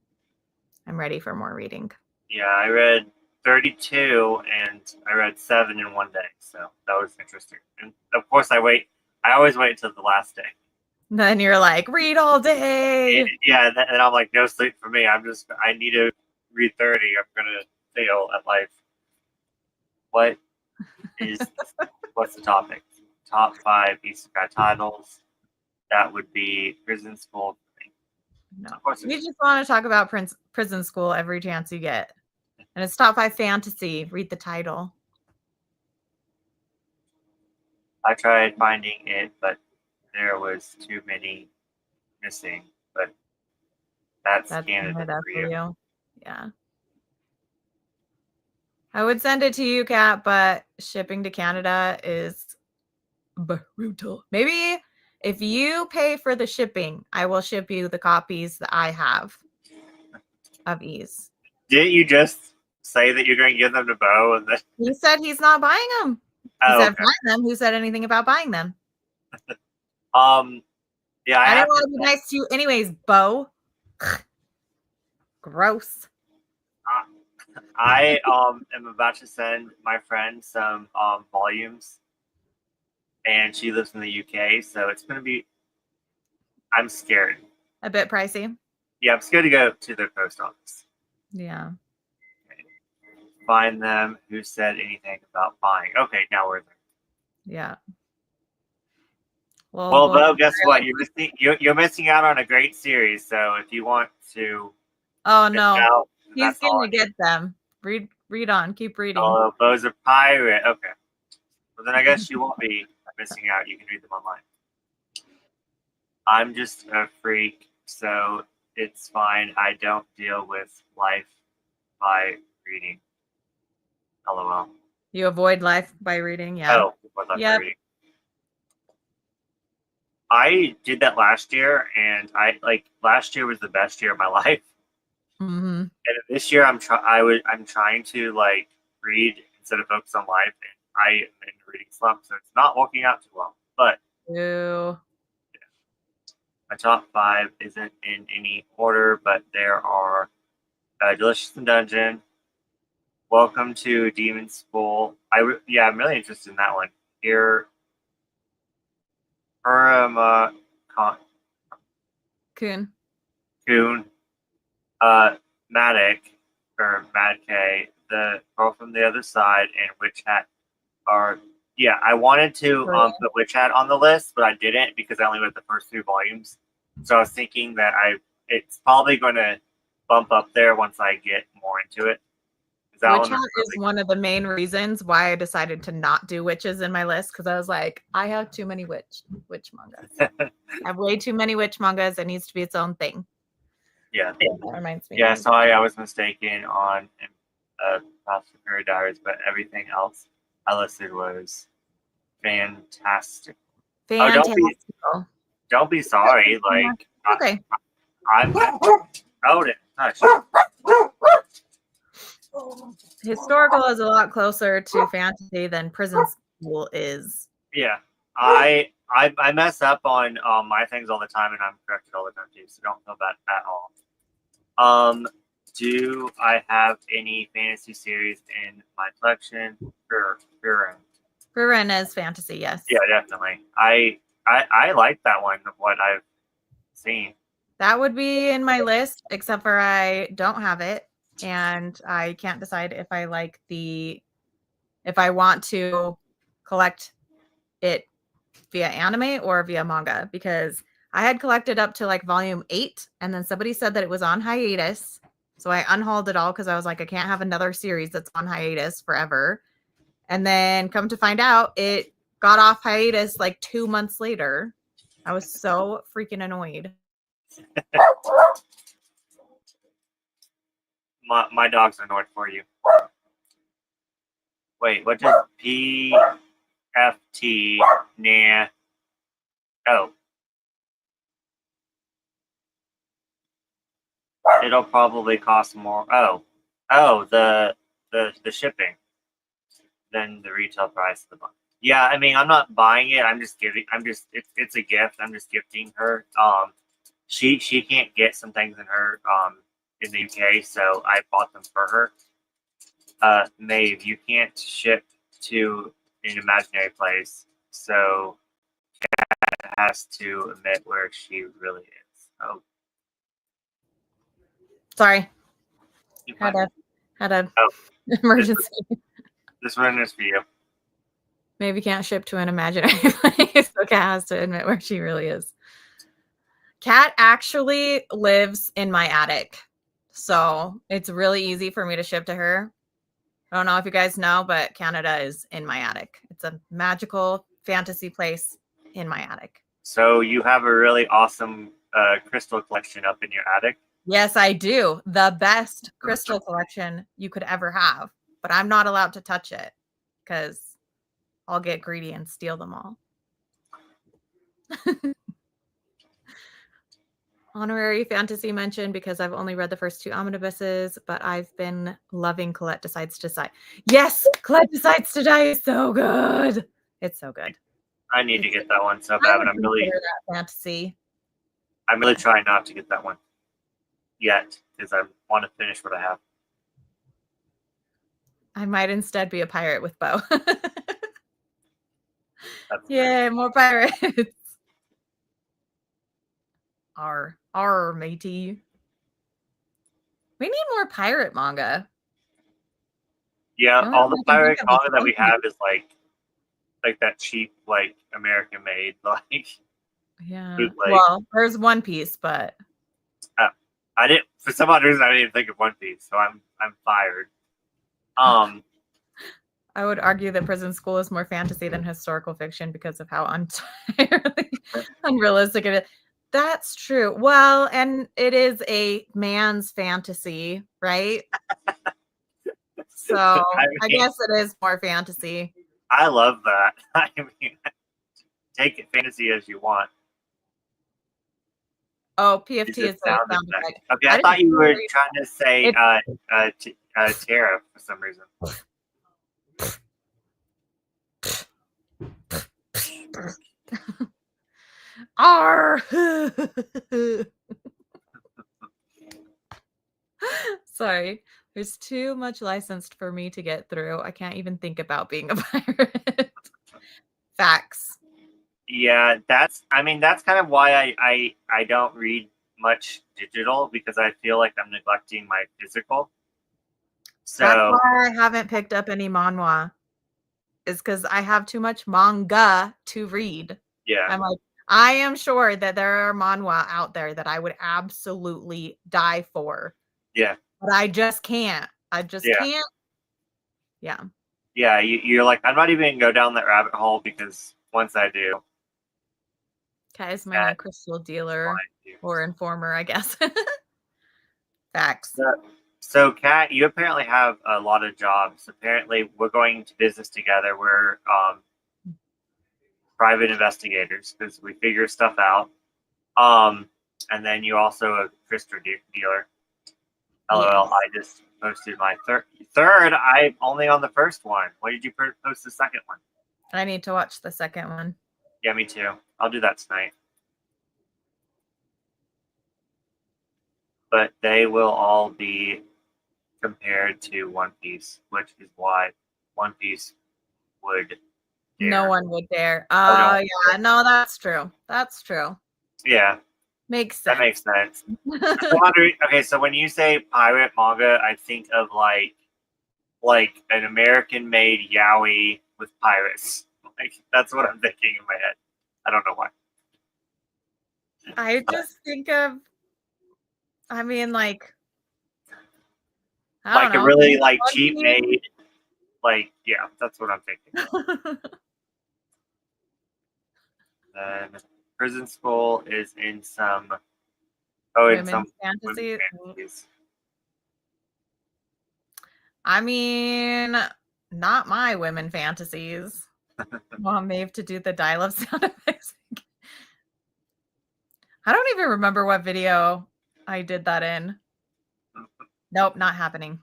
I'm ready for more reading. Yeah, I read 32 and I read 7 in one day, so that was interesting. And of course, I always wait until the last day. Then you're like, read all day. Yeah, and I'm like, no sleep for me. I need to read 30. I'm gonna fail at life. What's the topic? Top 5 Isekai titles. That would be Prison School. No, you just want to talk about Prison School every chance you get. And it's top 5 fantasy. Read the title. I tried finding it, but there was too many missing. But that's Canada for you. Yeah. I would send it to you, Kat, but shipping to Canada is brutal. Maybe if you pay for the shipping, I will ship you the copies that I have of Ease. Didn't you just say that you're going to give them to Bo? And then... He said he's not buying them. He said find them. Who said anything about buying them? Yeah, I didn't want to be nice to you anyways, Bo. Gross. I am about to send my friend some volumes, and she lives in the UK, so it's going to be. I'm scared. A bit pricey. Yeah, I'm scared to go to the post office. Yeah. Okay. Find them. Who said anything about buying? Okay, now we're there. Yeah. Well, Bo, guess what? You're missing out on a great series. So if you want to, oh no, he's gonna get them. Read on. Keep reading. Oh, Bo's a pirate. Okay. Well, then I guess you won't be missing out. You can read them online. I'm just a freak, so it's fine. I don't deal with life by reading. LOL. You avoid life by reading, yeah. Oh, avoid life by reading. I did that last year, and last year was the best year of my life. Mm-hmm. And this year, I'm trying to read instead of focus on life, and I am in a reading slump, so it's not working out too well. But yeah. My top 5 isn't in any order, but there are Delicious in Dungeon, Welcome to Demon School. I'm really interested in that one. Here, Kurama Kun. Matic, or Mad K, The Girl from the Other Side, and Witch Hat are. Yeah, I wanted to put Witch Hat on the list, but I didn't because I only read the first 3 volumes. So I was thinking that it's probably going to bump up there once I get more into it. Witch Hat is one of the main reasons why I decided to not do witches in my list, because I was like, I have too many witch mangas. I have way too many witch mangas. It needs to be its own thing. Yeah. That reminds me. Yeah, sorry, I was mistaken on Fairy Diaries, but everything else I listed was fantastic. Fantastical. Don't be sorry. Okay. I'm Odin. Hush. Historical is a lot closer to fantasy than Prison School is. Yeah, I mess up on my things all the time, and I'm corrected all the time too. So don't feel bad at all. Do I have any fantasy series in my collection? Frieren is fantasy, yes. Yeah, definitely. I like that one of what I've seen. That would be in my list, except for I don't have it, and I can't decide if I want to collect it via anime or via manga, because I had collected up to volume 8, and then somebody said that it was on hiatus. So I unhauled it all because I was like, I can't have another series that's on hiatus forever. And then come to find out, it got off hiatus 2 months later. I was so freaking annoyed. my dog's annoyed for you. Wait, what does PFT? Nah. Oh. It'll probably cost more. Oh, the shipping than the retail price of the book. Yeah, I mean, I'm not buying it. It's a gift. I'm just gifting her. She can't get some things in her in the UK, so I bought them for her. Maeve, you can't ship to an imaginary place, so Kat has to admit where she really is. Oh, Sorry. Had a emergency. This one is for you. Maybe can't ship to an imaginary place. So Kat has to admit where she really is. Kat actually lives in my attic. So it's really easy for me to ship to her. I don't know if you guys know, but Canada is in my attic. It's a magical fantasy place in my attic. So you have a really awesome crystal collection up in your attic? Yes, I do. The best crystal collection you could ever have. But I'm not allowed to touch it because I'll get greedy and steal them all. Honorary fantasy mention because I've only read the first 2 omnibuses, but I've been loving Colette Decides to Die. Yes, Colette Decides to Die is so good. It's so good. I need to get that one so bad, but I'm really fantasy. I'm really trying not to get that one yet because I want to finish what I have. I might instead be a pirate with bow. Yeah, more pirates. Arr, matey. We need more pirate manga. Yeah, all the pirate manga that we have is like that cheap, like American made, like yeah. bootleg. Well, there's One Piece, but I didn't for some odd reason I didn't think of One Piece, so I'm fired. I would argue that Prison School is more fantasy than historical fiction because of how entirely unrealistic it is. That's true. Well, and it is a man's fantasy, right? So I guess it is more fantasy. I love that. I mean, take it fantasy as you want. Oh, PFT is the sound effect. Okay, I thought you were trying to say Tara for some reason. R. Sorry, there's too much licensed for me to get through. I can't even think about being a pirate. Facts. Yeah, that's kind of why I don't read much digital because I feel like I'm neglecting my physical. So that's why I haven't picked up any manhwa. Is because I have too much manga to read. Yeah. I'm like, I am sure that there are manhwa out there that I would absolutely die for. Yeah. But I just can't. I just can't. Yeah. Yeah, you're like, I'm not even going to go down that rabbit hole because once I do. Okay, is my new crystal dealer or informer, I guess. Facts. So, Kat, you apparently have a lot of jobs. Apparently, we're going to business together. We're private investigators because we figure stuff out. And then you also a crystal dealer. LOL. Yes. I just posted my third. I'm only on the first one. When did you post the second one? I need to watch the second one. Yeah, me too. I'll do that tonight. But they will all be compared to One Piece, which is why One Piece would dare. No one would dare. Oh, yeah. No, that's true. That's true. Yeah. Makes sense. That makes sense. Okay, so when you say pirate manga, I think of like an American-made yaoi with pirates. Like that's what I'm thinking in my head. I don't know why. I just think of, I mean, like a really like cheap made, like yeah, that's what I'm thinking. Then Prison School is in some women's fantasies. I mean, not my women fantasies. Want Maeve to do the dial-up sound effects. I don't even remember what video I did that in. Nope, not happening.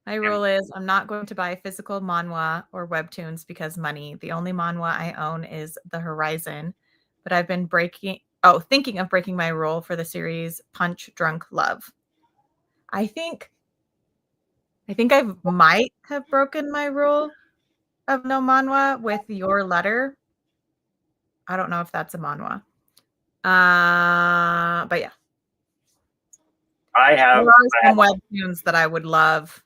My rule is I'm not going to buy physical manhwa or webtoons because money. The only manhwa I own is The Horizon, but I've been thinking of breaking my rule for the series Punch Drunk Love. I think I might have broken my rule of no manhwa with Your Letter. I don't know if that's a manhwa. But yeah. There are some webtoons that I would love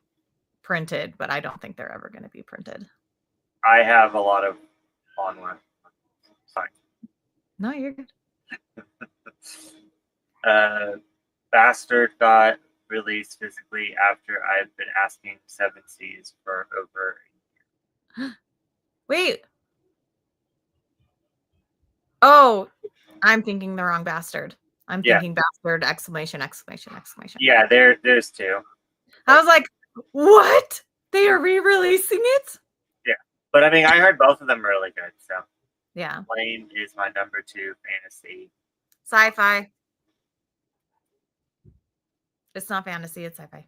printed, but I don't think they're ever going to be printed. I have a lot of manhwa. Sorry. No, you're good. Bastard got released physically after I've been asking 7Cs for over a year. Wait. Oh, I'm thinking the wrong Bastard. I'm thinking Bastard, exclamation. Yeah, there's two. I was like, what? They are re-releasing it? Yeah. But I mean, I heard both of them really good, so. Yeah. Flame is my number 2 fantasy. Sci-fi. It's not fantasy, it's sci-fi.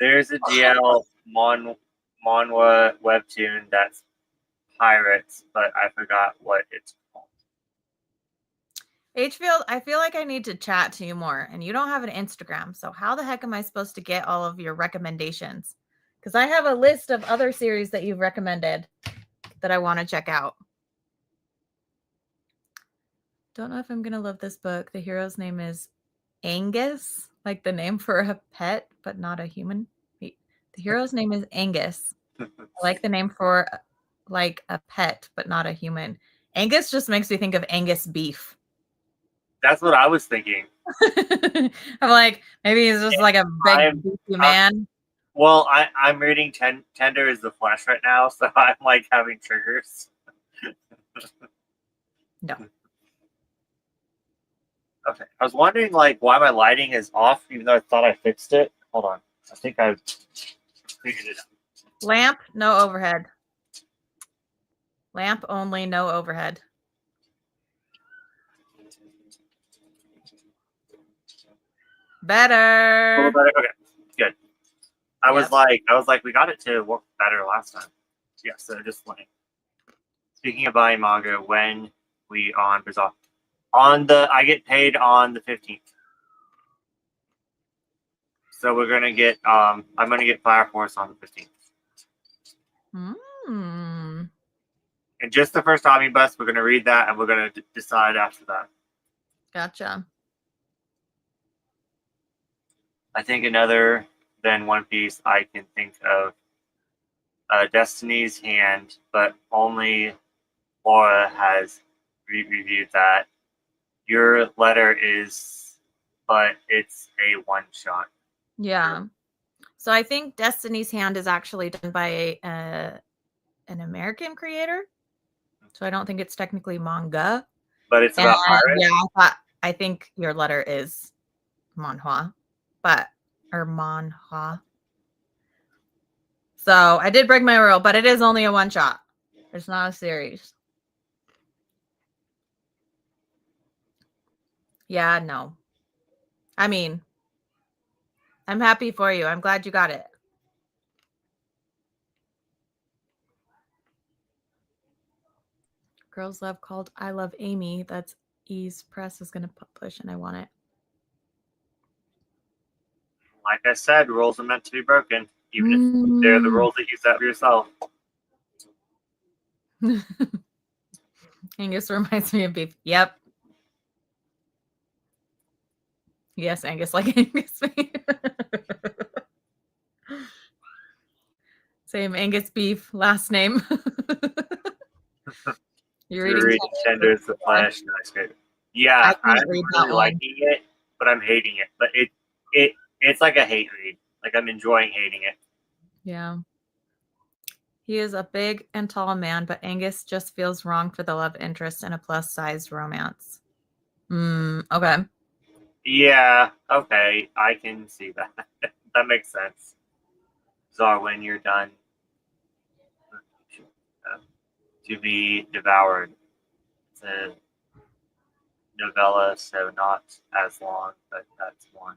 There's a GL manhwa webtoon that's pirates, but I forgot what it's called. Hfield, I feel like I need to chat to you more, and you don't have an Instagram, so how the heck am I supposed to get all of your recommendations? Because I have a list of other series that you've recommended that I want to check out. Don't know if I'm going to love this book. The hero's name is Angus, like the name for a pet, but not a human. Wait, the hero's name is Angus. I like the name for like a pet, but not a human. Angus just makes me think of Angus beef. That's what I was thinking. I'm like, maybe he's just like a big beefy man. Well, I'm reading Tender is the Flesh right now, so I'm like having triggers. No. Okay. I was wondering like why my lighting is off, even though I thought I fixed it. Hold on. I think I figured it out. Lamp, no overhead. Lamp only, no overhead. Better. Okay, good. I was like, we got it to work better last time. Yeah, so just like speaking of buying manga, when we on Bizarre. I get paid on the 15th. So we're gonna get I'm gonna get Fire Force on the 15th. And just the first omnibus, we're gonna read that and we're gonna decide after that. Gotcha. I think another than One Piece I can think of Destiny's Hand, but only Laura has reviewed that. Your Letter is, but it's a one-shot. Yeah. So I think Destiny's Hand is actually done by an American creator. So I don't think it's technically manga. But it's about pirates? Yeah, I think Your Letter is manhwa. Or manhwa. So I did break my rule, but it is only a one-shot. It's not a series. Yeah, no. I mean, I'm happy for you. I'm glad you got it. Girls Love called I Love Amy. That's Ease Press is going to publish, and I want it. Like I said, rules are meant to be broken, even if they're the rules that you set for yourself. Angus reminds me of beef. Yep. Yes, Angus, like Angus. Same Angus beef, last name. You're reading Tender is the Flesh. Nice, great. Yeah, I'm really liking it, but I'm hating it. But it's like a hate read. Like I'm enjoying hating it. Yeah. He is a big and tall man, but Angus just feels wrong for the love interest in a plus-sized romance. Okay. Yeah, okay. I can see that. that makes sense. Czar, when you're done, to be devoured. It's a novella, so not as long, but that's one.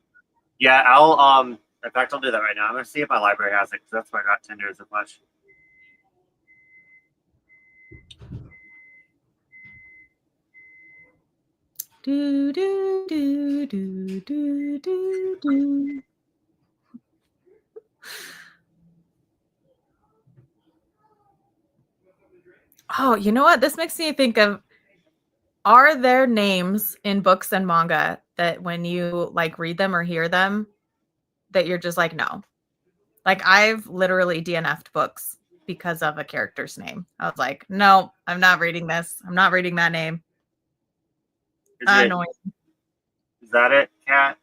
Yeah, I'll in fact I'll do that right now. I'm gonna see if my library has it because that's why I got Tender as a question. Do do do do do do do. Oh, you know what? This makes me think of, are there names in books and manga that when you like read them or hear them that you're just like, no? Like I've literally DNF'd books because of a character's name. I was like, no, I'm not reading this. I'm not reading that name. Annoying. Is that it, Kat?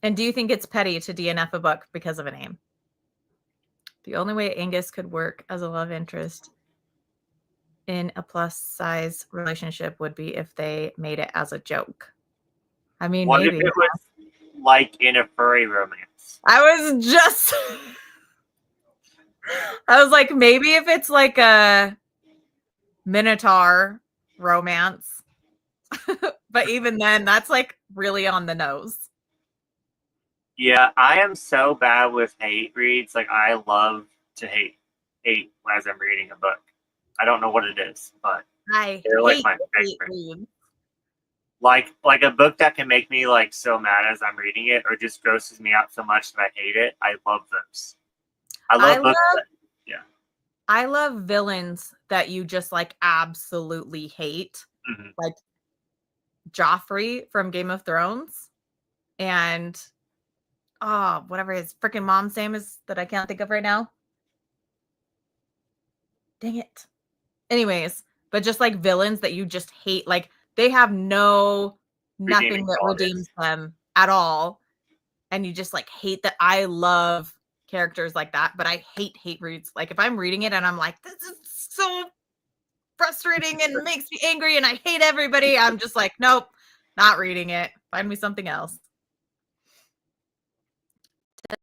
And do you think it's petty to DNF a book because of a name? The only way Angus could work as a love interest in a plus size relationship would be if they made it as a joke. I mean, What maybe. if it was like in a furry romance? I was just I was like, maybe if it's like a Minotaur romance. But even then, that's like really on the nose. Yeah, I am so bad with hate reads. Like I love to hate as I'm reading a book. I don't know what it is, but they're like my favorite. Like a book that can make me like so mad as I'm reading it, or just grosses me out so much that I hate it. I love those. I love books. I love villains that you just like absolutely hate, like Joffrey from Game of Thrones, and whatever his freaking mom's name is that I can't think of right now. Dang it. Anyways, but just like villains that you just hate, like they have nothing that redeems them at all. And you just like hate that. I love characters like that, but I hate reads. Like if I'm reading it and I'm like, this is so frustrating and makes me angry and I hate everybody, I'm just like, nope, not reading it. Find me something else.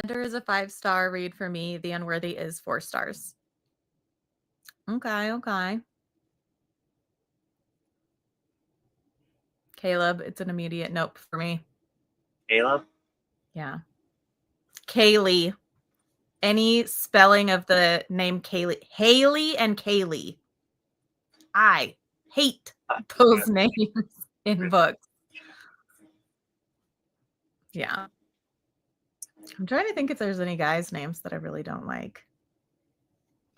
Tender is a 5-star read for me. The Unworthy is 4 stars. Okay. Caleb, it's an immediate nope for me. Caleb? Yeah. Kaylee. Any spelling of the name Kaylee. Haley and Kaylee. I hate those names in books. Yeah. I'm trying to think if there's any guys' names that I really don't like.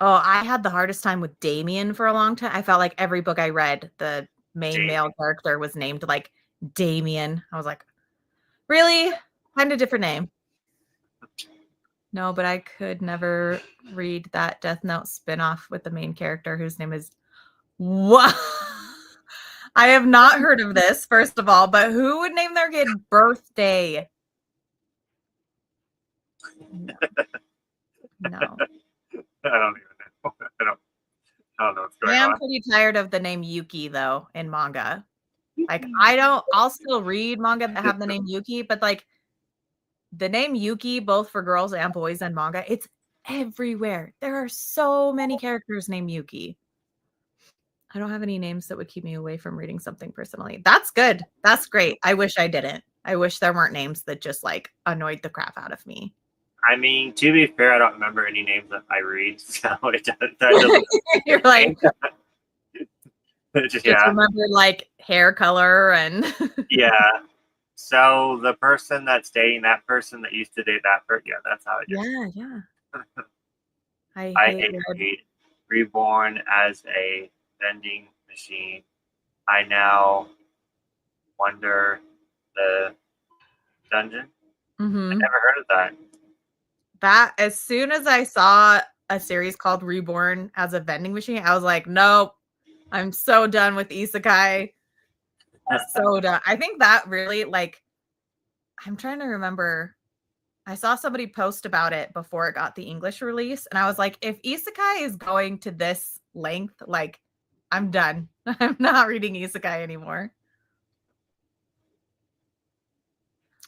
Oh, I had the hardest time with Damien for a long time. I felt like every book I read, the main male character was named like Damien. I was like, really? Find a different name. No, but I could never read that Death Note spinoff with the main character whose name is what? I have not heard of this, first of all, but who would name their kid Birthday? No. I don't even know. I don't know what's going on. I'm pretty tired of the name Yuki, though, in manga. Like, I'll still read manga that have the name Yuki, but like the name Yuki, both for girls and boys and manga, it's everywhere. There are so many characters named Yuki. I don't have any names that would keep me away from reading something personally. That's good. That's great. I wish I didn't. I wish there weren't names that just like annoyed the crap out of me. I mean, to be fair, I don't remember any names that I read, so that doesn't. You're like, just remember like hair color and. Yeah. So the person that's dating that person that used to date that person, yeah, that's how I do. Yeah. I hate Reborn as a vending machine. I now wonder the dungeon. Mm-hmm. I never heard of that. That as soon as I saw a series called Reborn as a vending machine, I was like, nope, I'm so done with isekai. So done. I think that really like, I'm trying to remember I saw somebody post about it before it got the English release, and I was like, if isekai is going to this length, like, I'm done. I'm not reading isekai anymore.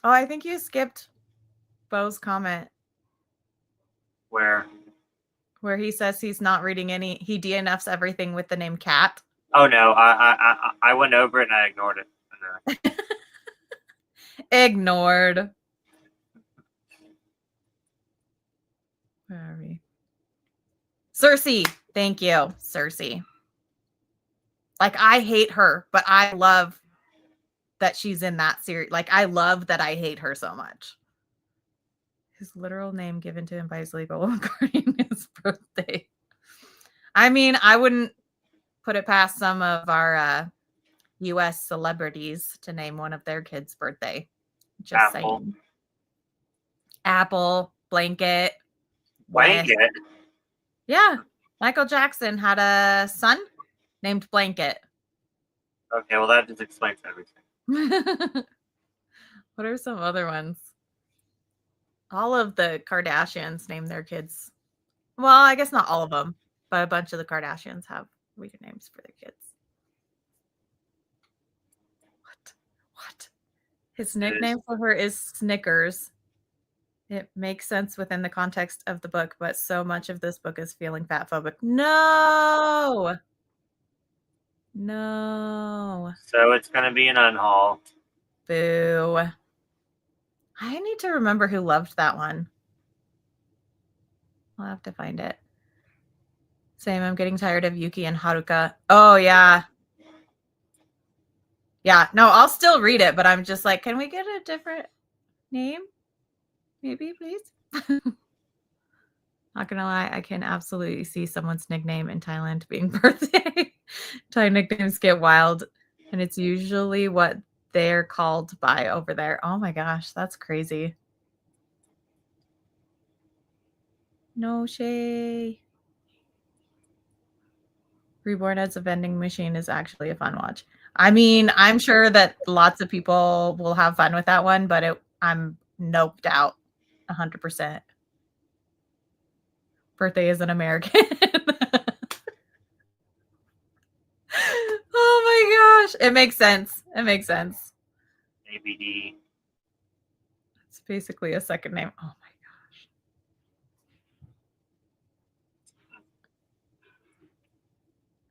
Oh, I think you skipped Bo's comment. Where he says he's not reading any. He DNFs everything with the name Cat. Oh no, I went over it and I ignored it. Ignored. Where are we? Cersei. Thank you, Cersei. Like, I hate her, but I love that she's in that series. Like, I love that I hate her so much. His literal name given to him by his legal guardian his birthday. I mean, I wouldn't put it past some of our U.S. celebrities to name one of their kids' birthday. Just saying. Apple, Blanket. Blanket? Yeah. Michael Jackson had a son named Blanket. Okay, well, that just explains everything. What are some other ones? All of the Kardashians name their kids. Well, I guess not all of them, but a bunch of the Kardashians have weird names for their kids. What? His nickname for her is Snickers. It makes sense within the context of the book, but so much of this book is feeling fat phobic. No. So it's going to be an unhaul. Boo. I need to remember who loved that one. I'll have to find it. Same, I'm getting tired of Yuki and Haruka. Oh, yeah. Yeah, no, I'll still read it, but I'm just like, can we get a different name? Maybe, please? Not gonna lie, I can absolutely see someone's nickname in Thailand being birthday. Thai nicknames get wild, and it's usually what they're called by over there. Oh my gosh, that's crazy. No shade. Reborn as a vending machine is actually a fun watch. I mean, I'm sure that lots of people will have fun with that one, but I'm noped out 100%. Birthday is an American. Oh my gosh. It makes sense. ABD. It's basically a second name. Oh my gosh.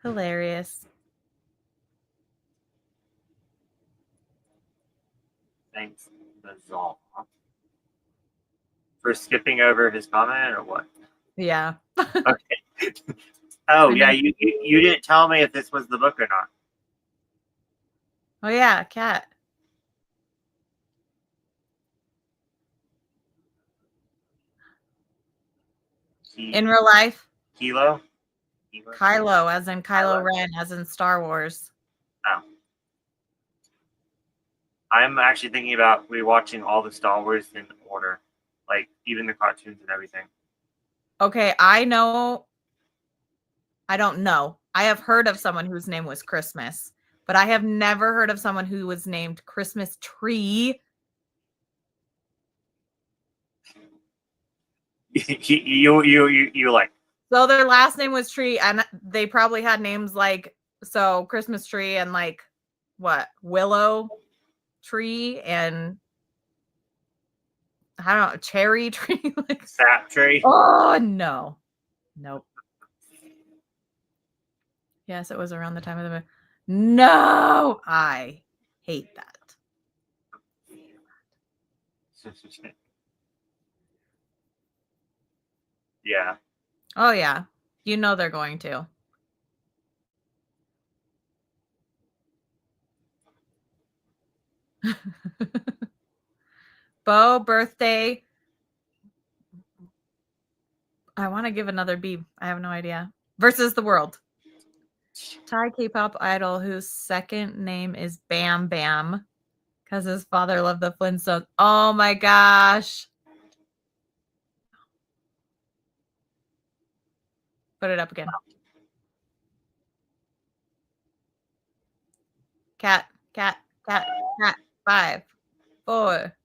Hilarious. Thanks, Bazal. For skipping over his comment or what? Yeah. Okay. Oh, yeah, you didn't tell me if this was the book or not. Oh, yeah, Cat. In real life? Kylo, as in Kylo Ren, as in Star Wars. Oh. I'm actually thinking about rewatching all the Star Wars in order, like even the cartoons and everything. Okay, I don't know. I have heard of someone whose name was Christmas, but I have never heard of someone who was named Christmas Tree. you like. So their last name was Tree, and they probably had names like Christmas Tree and like what Willow Tree and I don't know, Cherry Tree, like Sap Tree. Oh no, nope. Yes, it was around the time of the movie. No, I hate that. Yeah. Oh yeah, you know they're going to. Bo birthday. I want to give another B. I have no idea. Versus the world. Thai K-pop idol whose second name is Bam Bam because his father loved the Flintstones. Oh my gosh. Put it up again. Cat. 5, 4,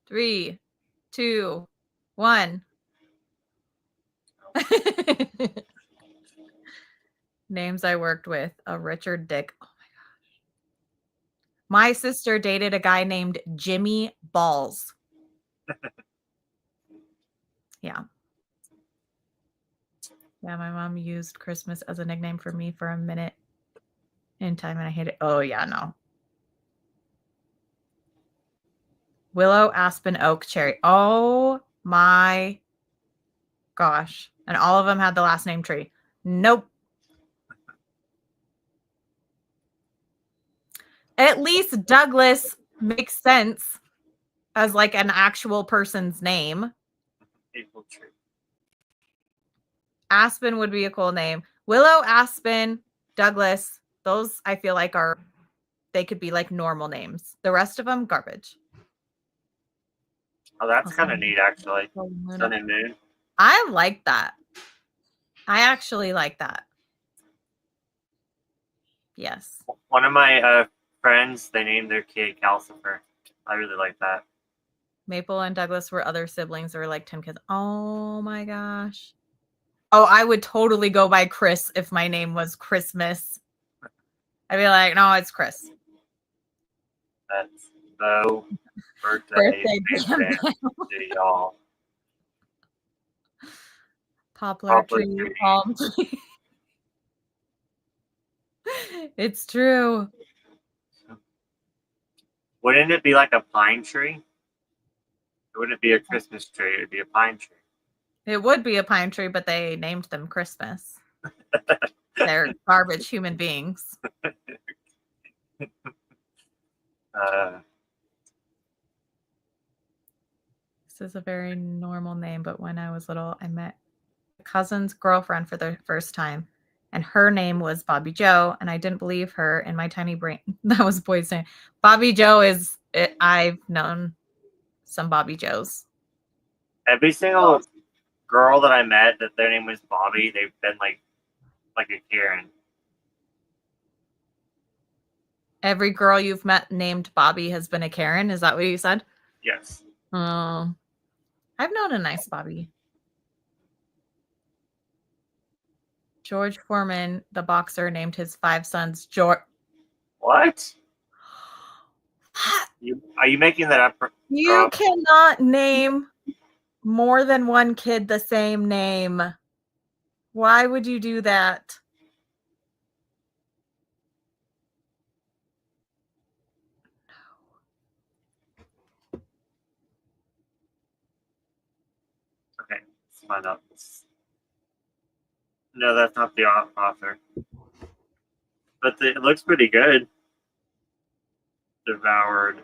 3, 2, 1. Names I worked with. A Richard Dick. Oh my gosh. My sister dated a guy named Jimmy Balls. Yeah. Yeah, my mom used Christmas as a nickname for me for a minute in time, and I hate it. Oh, yeah, no. Willow, aspen, oak, cherry. Oh my gosh. And all of them had the last name tree. Nope. At least Douglas makes sense as like an actual person's name. Maple tree. Aspen would be a cool name. Willow, Aspen, Douglas. Those I feel like they could be like normal names. The rest of them, garbage. Oh, that's kind of neat, actually. Sun and Moon. I like that. I actually like that. Yes. One of my friends, they named their kid Calcifer. I really like that. Maple and Douglas were other siblings. There were like 10 kids. Oh my gosh. Oh, I would totally go by Chris if my name was Christmas. I'd be like, no, it's Chris. That's Bo. Birthday to y'all. Poplar tree, palm tree. It's true. Wouldn't it be like a pine tree? It wouldn't be a Christmas tree. It would be a pine tree. It would be a pine tree, but they named them Christmas. They're garbage human beings. This is a very normal name, but when I was little, I met a cousin's girlfriend for the first time, and her name was Bobby Joe, and I didn't believe her in my tiny brain. That was a boy's name. Bobby Joe is it. I've known some Bobby Joes. Every single girl that I met that their name was Bobby, they've been like a Karen. Every girl you've met named Bobby has been a Karen. Is that what you said? Yes. Oh, I've known a nice Bobby. George Foreman, the boxer, named his 5 sons George. What? Are you making that up? You cannot name more than one kid the same name. Why would you do that? Okay, let's find out. No, that's not the author. But it looks pretty good. Devoured.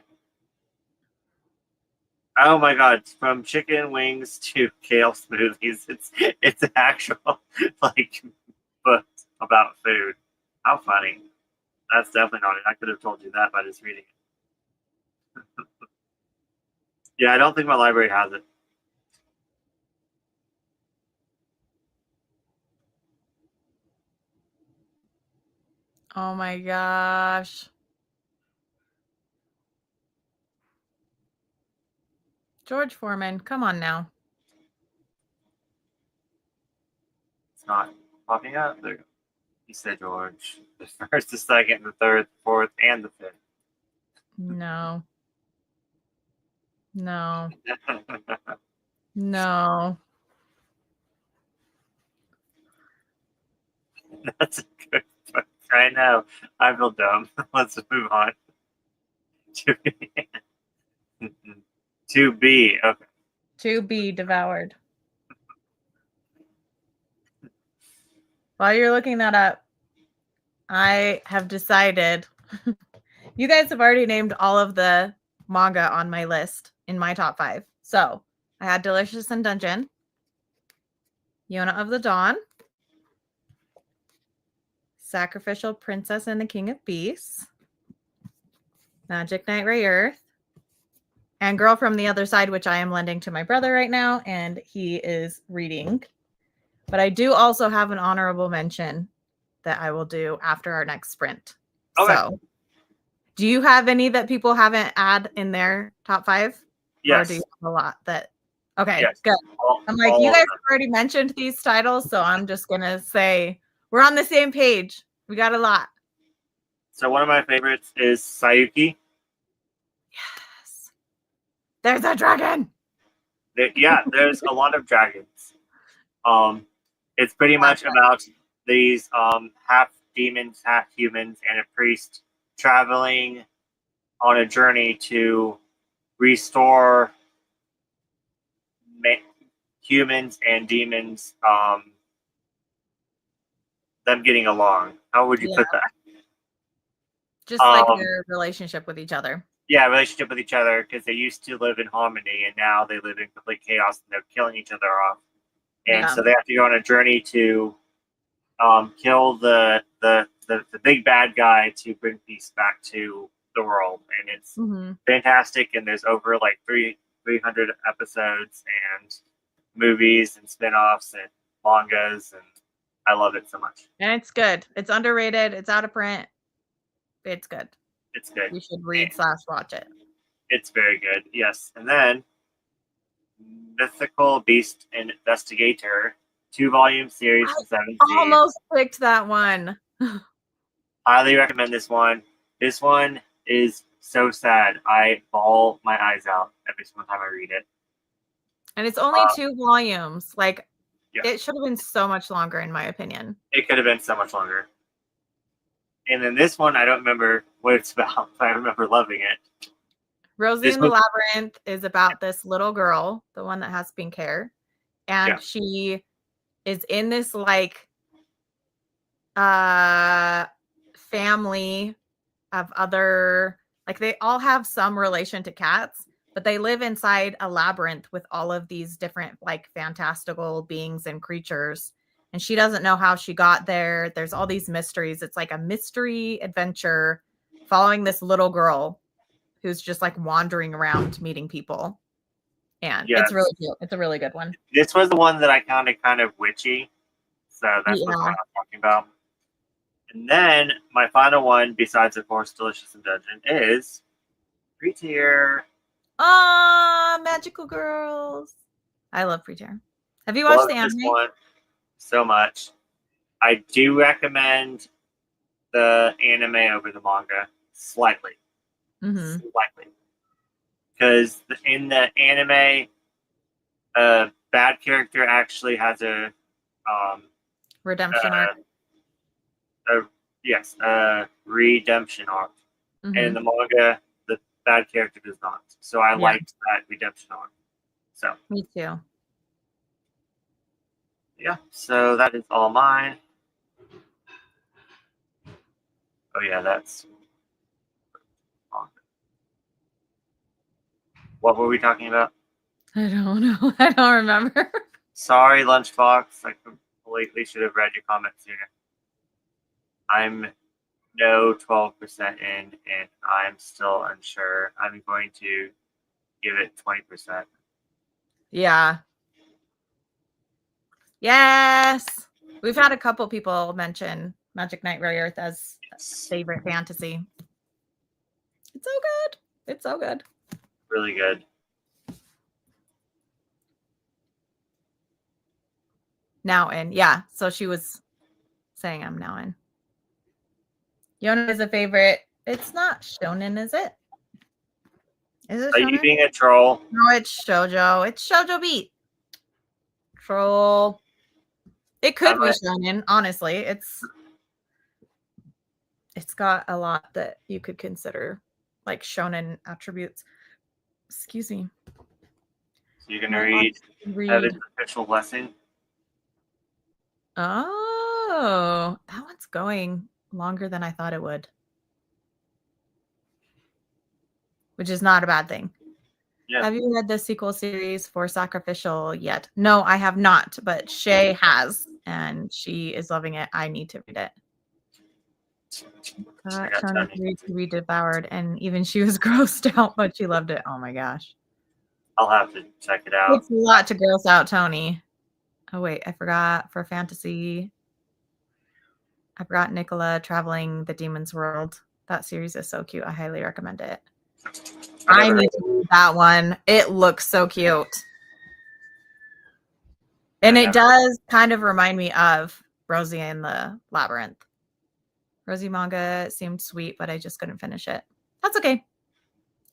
Oh my god, from chicken wings to kale smoothies. It's an actual like book about food. How funny. That's definitely not it. I could have told you that by just reading it. Yeah, I don't think my library has it. Oh my gosh. George Foreman, come on now. It's not popping up. There you go. You said George. The first, the second, the third, the fourth, and the fifth. No. No. No. That's a good book. I know. I feel dumb. Let's move on. To be. Okay. To be devoured. While you're looking that up, I have decided. You guys have already named all of the manga on my list in my top 5. So I had Delicious in Dungeon, Yona of the Dawn, Sacrificial Princess and the King of Beasts, Magic Knight Ray Earth, and Girl from the Other Side, which I am lending to my brother right now, and he is reading. But I do also have an honorable mention that I will do after our next sprint. Okay. So, do you have any that people haven't add in their top 5? Yes. Or do you have a lot that? Okay, Yes. good. I'm like, all you of guys them. have already mentioned these titles, so I'm just gonna say we're on the same page. We got a lot. So one of my favorites is Sayuki. Yes. There's a dragon. Yeah, there's a lot of dragons. It's pretty much about these half demons, half humans, and a priest traveling on a journey to restore humans and demons, them getting along. How would you put that? Just like their relationship with each other. Yeah, relationship with each other, because they used to live in harmony and now they live in complete chaos and they're killing each other off. And so they have to go on a journey to kill the big bad guy to bring peace back to the world. And it's fantastic. And there's over like 300 episodes and movies and spin-offs and mangas, and I love it so much. And it's good. It's underrated. It's out of print. It's good. It's good. You should read / watch it. It's very good. Yes. And then Mythical Beast Investigator, 2-volume series for 7 seasons. Almost picked that one. Highly recommend this one. This one is so sad. I bawl my eyes out every single time I read it. And it's only 2 volumes. Like, it should have been so much longer, in my opinion. It could have been so much longer. And then this one, I don't remember what it's about, but I remember loving it. Rosie in the Labyrinth is about this little girl, the one that has pink hair. And she is in this, like, family of other, like, they all have some relation to cats, but they live inside a labyrinth with all of these different, like, fantastical beings and creatures. And she doesn't know how she got there. There's all these mysteries. It's like a mystery adventure following this little girl who's just like wandering around meeting people. And it's really cute. It's a really good one. This was the one that I found kind of witchy. So that's what I'm talking about. And then my final one, besides of course Delicious in Dungeon, is Prettier. Magical Girls. I love Prettier. Have you watched the anime? This one so much. I do recommend the anime over the manga slightly. Slightly. Because in the anime, a bad character actually has a redemption arc. Redemption arc. And in the manga, the bad character does not. So I liked that redemption arc. So me too. Yeah, so that is all mine. Oh yeah, that's what were we talking about? I don't know. I don't remember. Sorry, Lunchbox. I completely should have read your comment sooner. I'm no 12% in, and I'm still unsure. I'm going to give it 20%. Yeah. Yes. We've had a couple people mention Magic Knight Rayearth as favorite fantasy. It's so good. It's so good. Really good. Now in. Yeah. So she was saying I'm now in. Yona is a favorite. It's not shonen, is it? Is it Are shonen? you being a troll? No, it's shoujo. It's shoujo beat. Troll. It could be shonen, honestly. It's got a lot that you could consider like shonen attributes. Excuse me. So you're gonna read Heaven's Official Blessing? Oh, that one's going longer than I thought it would. Which is not a bad thing. Yeah. Have you read the sequel series for Sacrificial yet? No, I have not, but Shay has, and she is loving it. I need to read it. Shonen needs to be devoured, and even she was grossed out, but she loved it. Oh my gosh. I'll have to check it out. It's a lot to gross out Tony. Oh wait, I forgot for fantasy. I forgot Nicola Traveling the Demon's World. That series is so cute. I highly recommend it. I need to read that one. It looks so cute. And it does kind of remind me of Rosie and the Labyrinth. Rosie manga seemed sweet, but I just couldn't finish it. That's okay.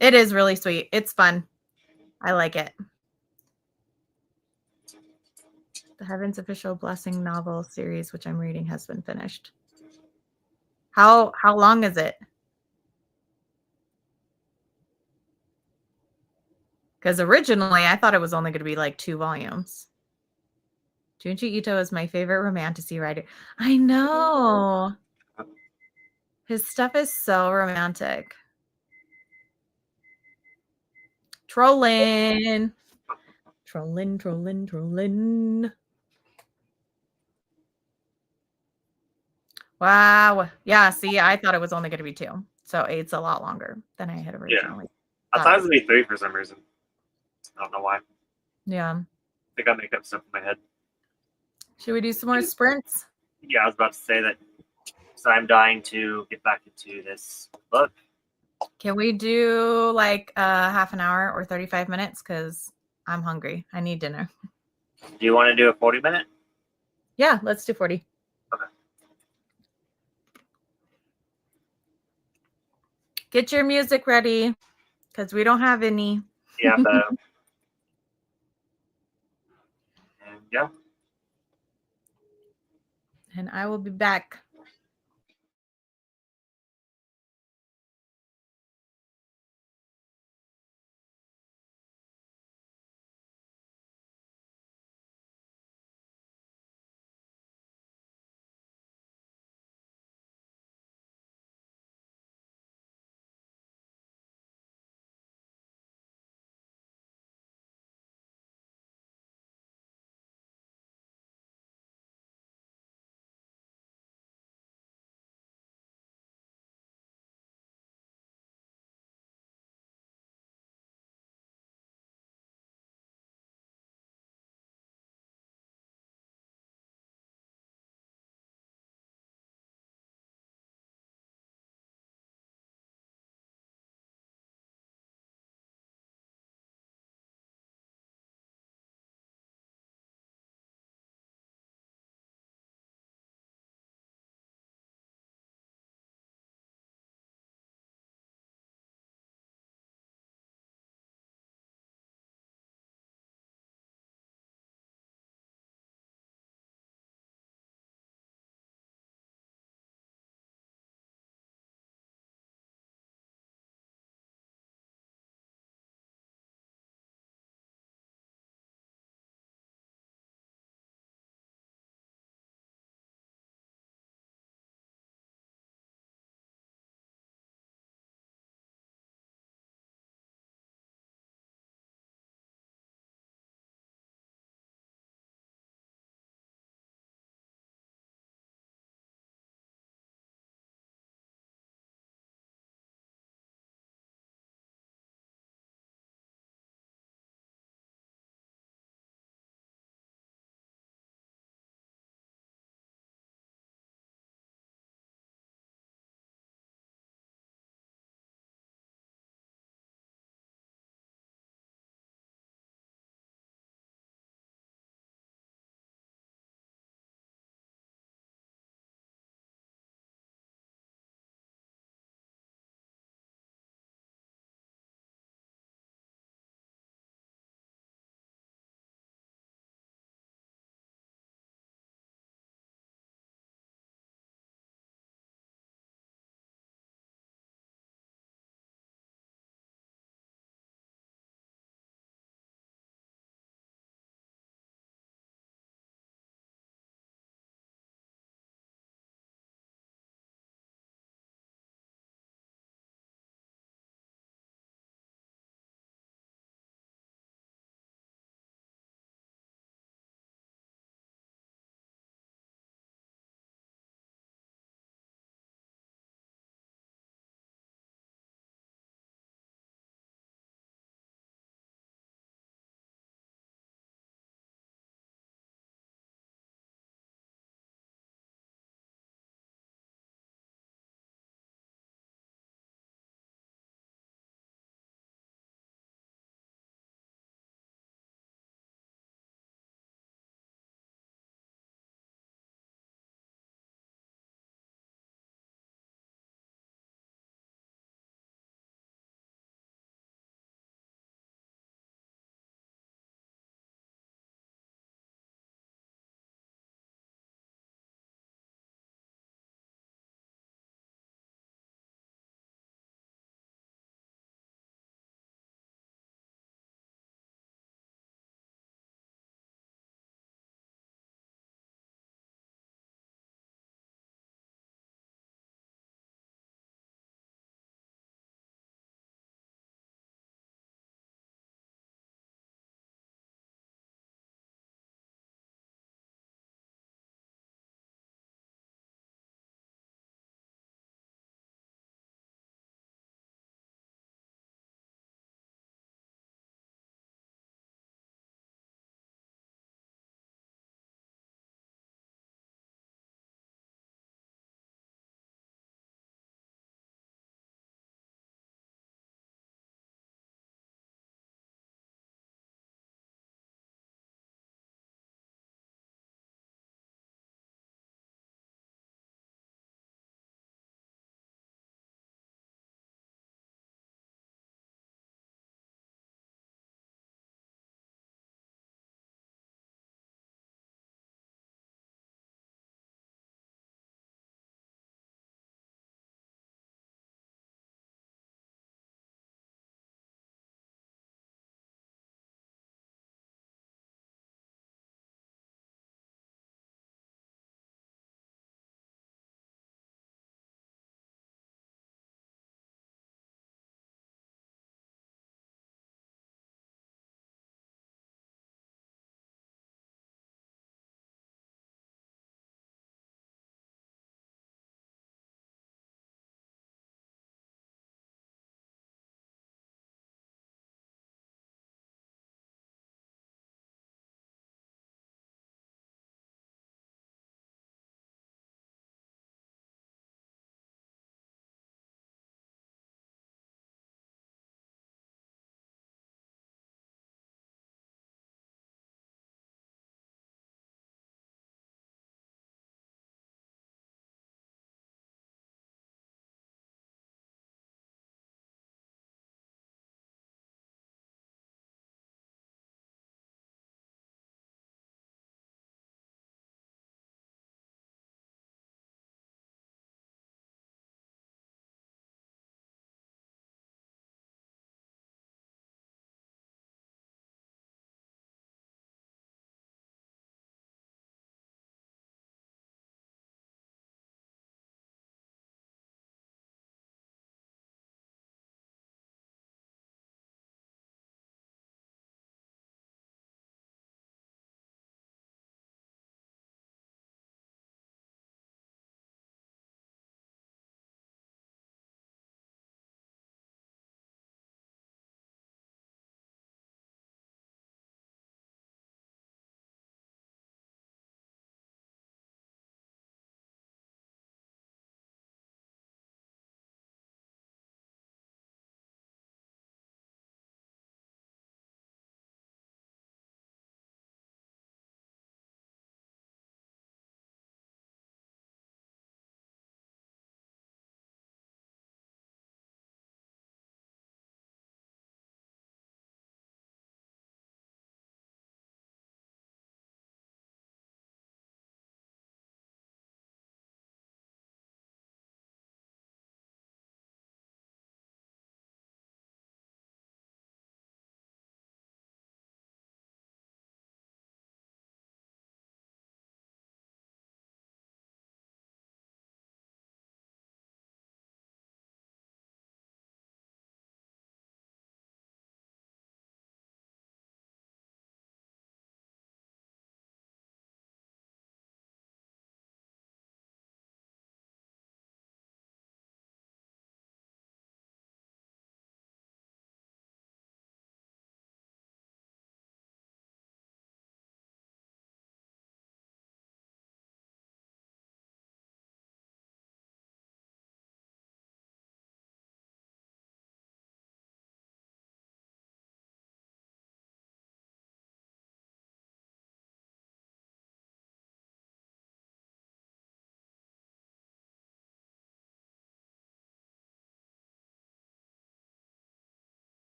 It is really sweet. It's fun. I like it. The Heaven's Official Blessing novel series, which I'm reading, has been finished. How long is it? Because originally I thought it was only going to be like 2 volumes. Junji Ito is my favorite romantasy writer. I know. His stuff is so romantic. Trolling. Wow. Yeah, see, I thought it was only going to be 2. So 8's a lot longer than I had originally. I thought it was going to be 3 for some reason. I don't know why. Yeah. I think I make up stuff in my head. Should we do some more sprints? Yeah, I was about to say that. So I'm dying to get back into this book. Can we do like half an hour or 35 minutes? Because I'm hungry. I need dinner. Do you want to do a 40-minute? Yeah, let's do 40. Okay. Get your music ready, because we don't have any. Yeah, and yeah. And I will be back.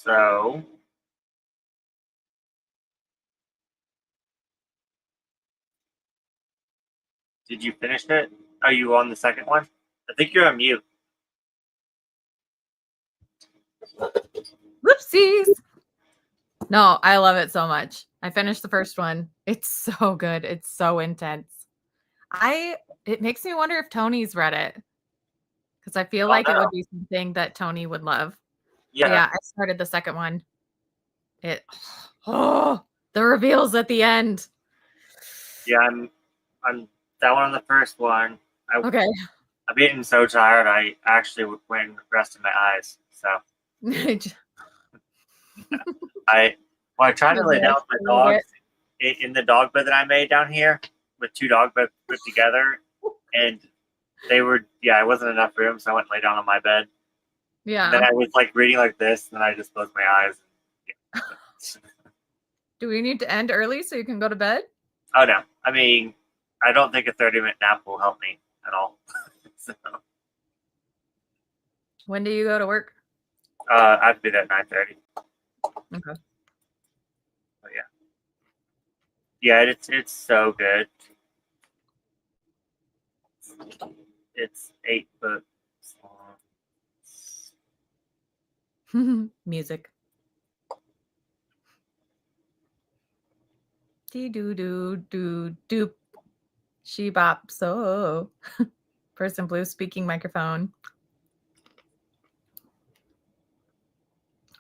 So did you finish it? Are you on the second one? I think you're on mute. Whoopsies. No, I love it so much. I finished the first one. It's so good. It's so intense. It makes me wonder if Tony's read it. Because I feel like it would be something that Tony would love. Yeah. Yeah, I started the second one. The reveals at the end. Yeah, I'm that one on the first one. Okay. I'm getting so tired. I actually went and rested my eyes. So I tried to lay down with my dogs in the dog bed that I made down here with two dog beds put together, and it wasn't enough room, so I went and lay down on my bed. Yeah. And then I was like reading like this, and then I just closed my eyes. Do we need to end early so you can go to bed? Oh no! I mean, I don't think a 30-minute nap will help me at all. So, when do you go to work? I have to be there at 9:30. Okay. But yeah, it's so good. It's 8 books long. Music. Dee doo doo doo doop. She bop so. Person blue speaking microphone.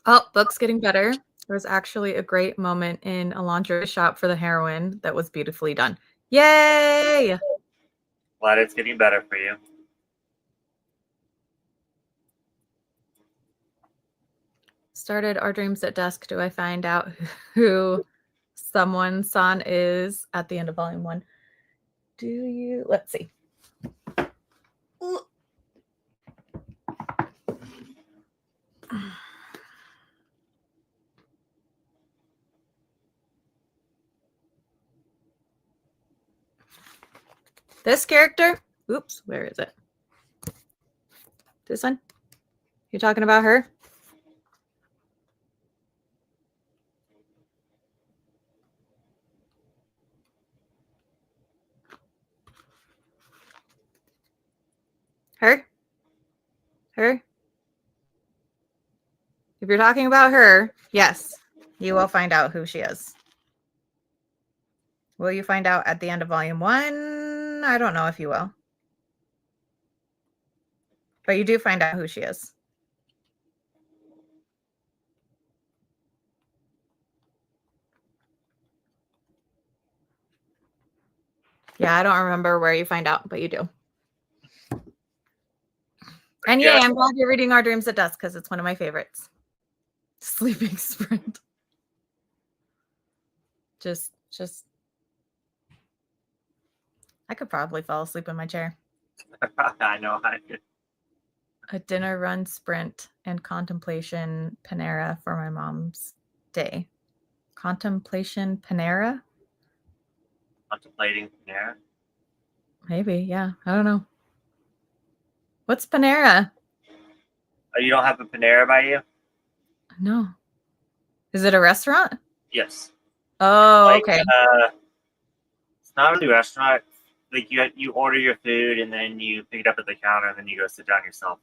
Oh, book's getting better. There was actually a great moment in a lingerie shop for the heroine that was beautifully done. Yay! Glad it's getting better for you. Started Our Dreams at Dusk. Do I find out who someone's son is at the end of volume 1? Do you? Let's see. This character? Oops, where is it? This one? You talking about her? Her? Her? If you're talking about her, yes, you will find out who she is. Will you find out at the end of volume 1? I don't know if you will. But you do find out who she is. Yeah, I don't remember where you find out, but you do. And yeah, I'm glad you're reading Our Dreams at Dusk because it's one of my favorites. Sleeping Sprint. Just I could probably fall asleep in my chair. I know I could. A dinner run sprint and contemplation Panera for my mom's day. Contemplation Panera? Contemplating Panera? Maybe, yeah. I don't know. What's Panera? Oh, you don't have a Panera by you? No. Is it a restaurant? Yes. Oh, okay. It's not really a restaurant. Like you order your food and then you pick it up at the counter and then you go sit down yourself.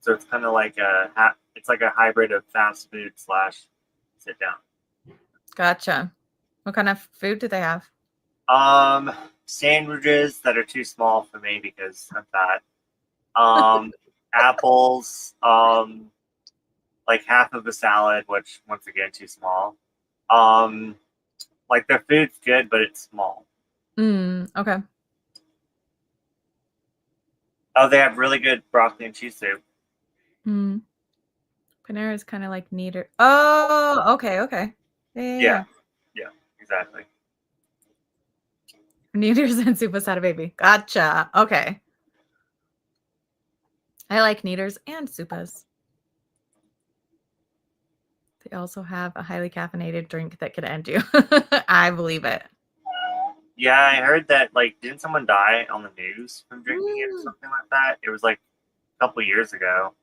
So it's kind of like a hybrid of fast food / sit down. Gotcha. What kind of food do they have? Sandwiches that are too small for me because I'm fat. Apples, like half of a salad, which once again too small. Like their food's good, but it's small. Okay. Oh, they have really good broccoli and cheese soup. Panera is kind of like neater. Oh, okay. Yeah, exactly. Kneaders and Supas had a baby. Gotcha. Okay. I like Kneaders and Supas. They also have a highly caffeinated drink that could end you. I believe it. Yeah, I heard that, like, didn't someone die on the news from drinking it or something like that? It was like a couple years ago.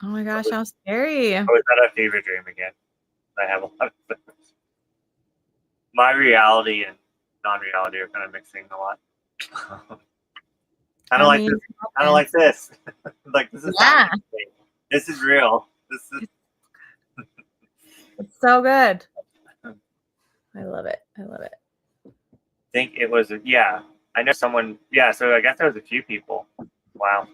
Oh my gosh, how scary. I was at a fever dream again. I have a lot of those. My reality and non-reality are kind of mixing a lot. Kind of like this. Kind of like this. Like this is this is real. This is. It's so good. I love it. I love it. I think it was I know someone. Yeah, so I guess there was a few people. Wow.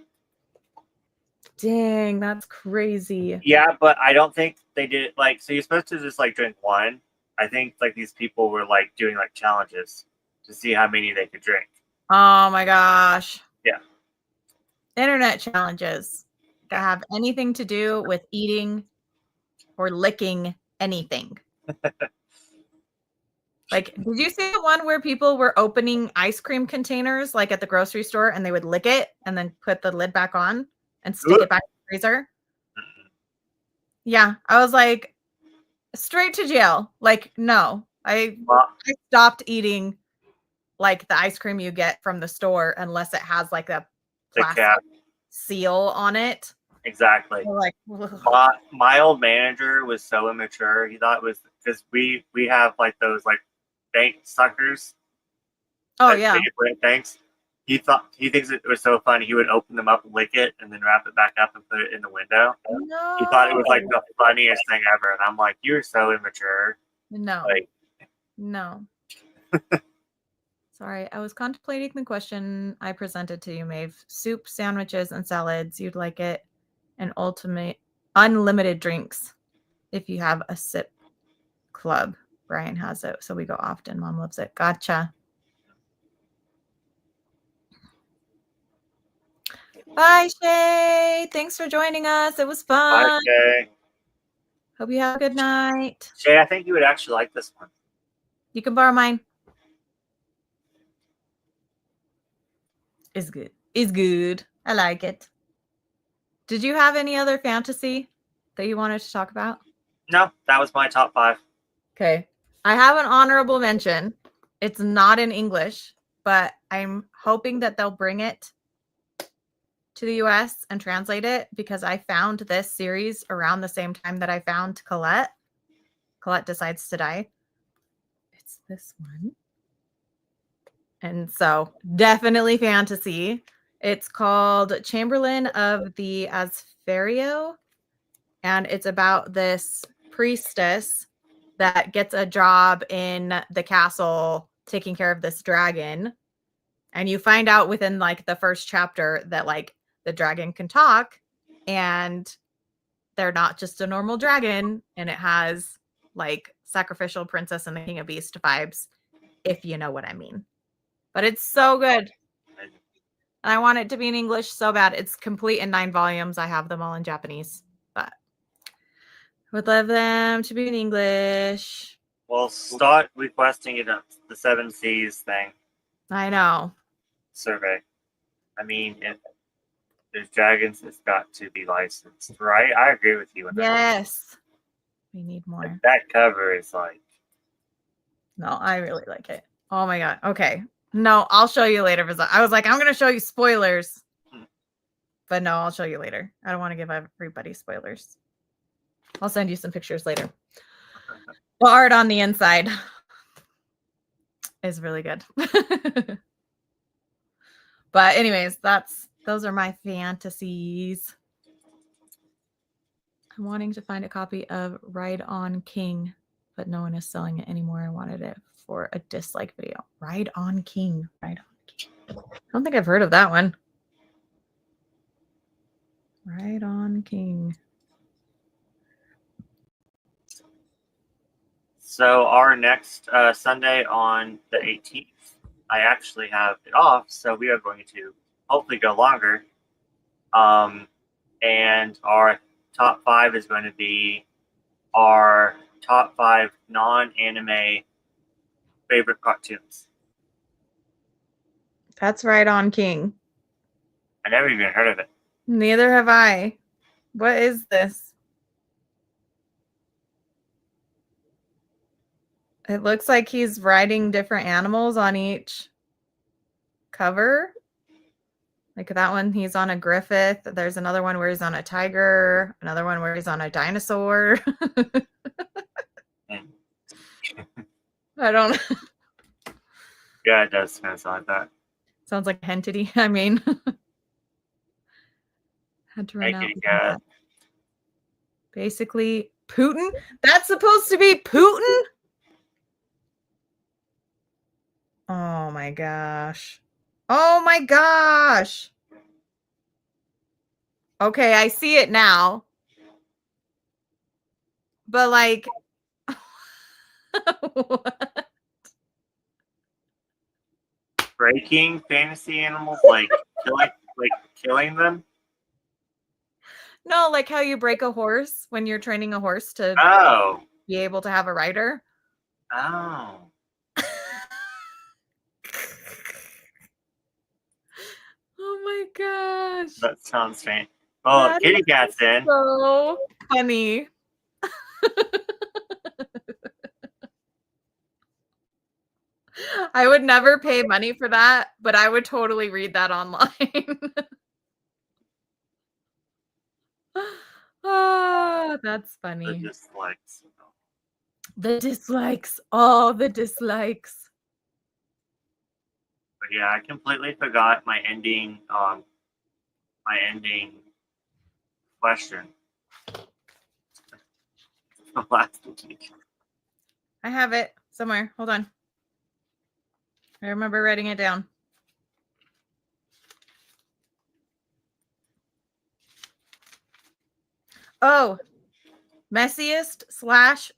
Dang, that's crazy. Yeah, but I don't think they did it like so. You're supposed to just like drink one. I think like these people were like doing like challenges to see how many they could drink. Oh my gosh. Yeah. Internet challenges that have anything to do with eating or licking anything. Like, did you see the one where people were opening ice cream containers like at the grocery store and they would lick it and then put the lid back on and stick it back in the freezer? Yeah, I was like, straight to jail. Like, no, I stopped eating like the ice cream you get from the store unless it has like a plastic seal on it. Exactly. Like, my old manager was so immature. He thought it was because we have like those like bank suckers. Oh yeah. Banks. He thinks it was so funny. He would open them up, lick it, and then wrap it back up and put it in the window. No. He thought it was like the funniest thing ever, and I'm like, "You're so immature." No. Like, no. Sorry, I was contemplating the question I presented to you, Maeve. Soup, sandwiches, and salads. You'd like it, and ultimate unlimited drinks if you have a sip club. Brian has it, so we go often. Mom loves it. Gotcha. Bye, Shay. Thanks for joining us. It was fun. Bye, Shay. Hope you have a good night. Shay, I think you would actually like this one. You can borrow mine. It's good. It's good. I like it. Did you have any other fantasy that you wanted to talk about? No, that was my top 5. Okay. I have an honorable mention. It's not in English, but I'm hoping that they'll bring it to the US and translate it because I found this series around the same time that I found Colette. Colette Decides to Die. It's this one. And so definitely fantasy. It's called Chamberlain of the Asfario. And it's about this priestess that gets a job in the castle taking care of this dragon. And you find out within like the first chapter that like the dragon can talk and they're not just a normal dragon, and it has like sacrificial princess and the king of beast vibes, if you know what I mean. But it's so good. And I want it to be in English so bad. It's complete in 9 volumes. I have them all in Japanese, but I would love them to be in English. Well, start requesting it up the 7 Seas thing. I know. Survey. I mean, if there's dragons, it's got to be licensed, right? I agree with you. Yes. We need more. That cover is like. No, I really like it. Oh my God. Okay. No, I'll show you later. I was like, I'm going to show you spoilers. But no, I'll show you later. I don't want to give everybody spoilers. I'll send you some pictures later. The art on the inside is really good. But anyways, those are my fantasies. I'm wanting to find a copy of Ride on King, but no one is selling it anymore. I wanted it for a dislike video. Ride on King. Ride on King. I don't think I've heard of that one. Ride on King. So our next Sunday on the 18th, I actually have it off, so we are going to hopefully go longer. And our top 5 is going to be our top 5 non-anime favorite cartoons. That's Ride on King. I never even heard of it. Neither have I. What is this? It looks like he's riding different animals on each cover. Like that one, he's on a Griffith. There's another one where he's on a tiger. Another one where he's on a dinosaur. I don't. Yeah, it does kind of sound like that. Sounds like a entity. I mean, had to run out. Cat. Basically, Putin. That's supposed to be Putin. Oh my gosh. Oh my gosh. Okay, I see it now. But like Breaking fantasy animals, killing them. No, like how you break a horse when you're training a horse to be able to have a rider. Oh. Oh my gosh. That sounds faint. Well, kitty cat's in. So funny. I would never pay money for that, but I would totally read that online. Oh, that's funny. The dislikes. The dislikes. All the dislikes. But yeah, I completely forgot my ending question. Last week. I have it somewhere. Hold on. I remember writing it down. Oh, messiest /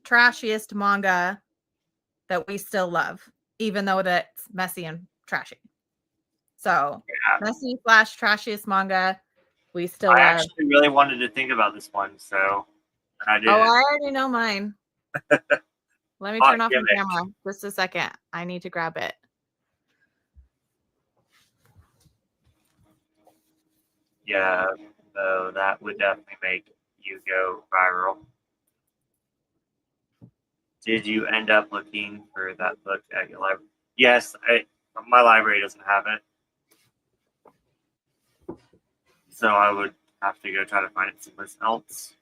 trashiest manga that we still love, even though that's messy and trashy. So, yeah. Messy / trashiest manga we still love. I actually really wanted to think about this one, so I did. Oh, I already know mine. Let me turn off the camera just a second. I need to grab it. Yeah, so that would definitely make you go viral. Did you end up looking for that book at your library? Yes, my library doesn't have it. So I would have to go try to find it someplace else.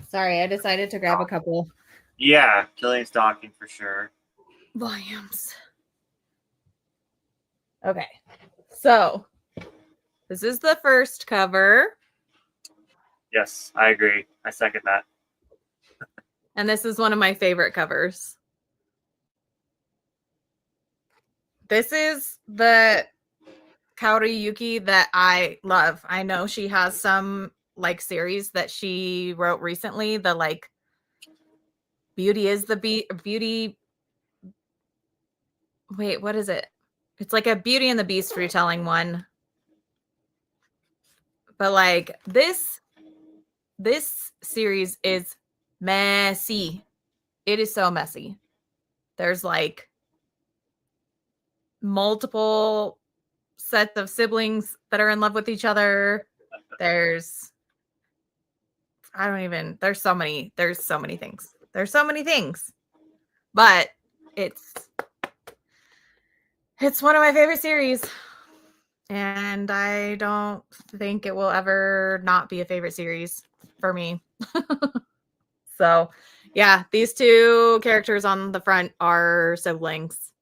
Sorry, I decided to grab a couple. Yeah, Killing Stalking for sure. Volumes. Okay, so this is the first cover. Yes, I agree. I second that. And this is one of my favorite covers. This is the Kaori Yuki that I love. I know she has some like series that she wrote recently. The like Beauty is the Beauty. Wait, what is it? It's like a Beauty and the Beast retelling one. But like this series is messy. It is so messy. There's like multiple sets of siblings that are in love with each other. There's so many things. There's so many things. But it's one of my favorite series. And I don't think it will ever not be a favorite series for me. So, yeah, these two characters on the front are siblings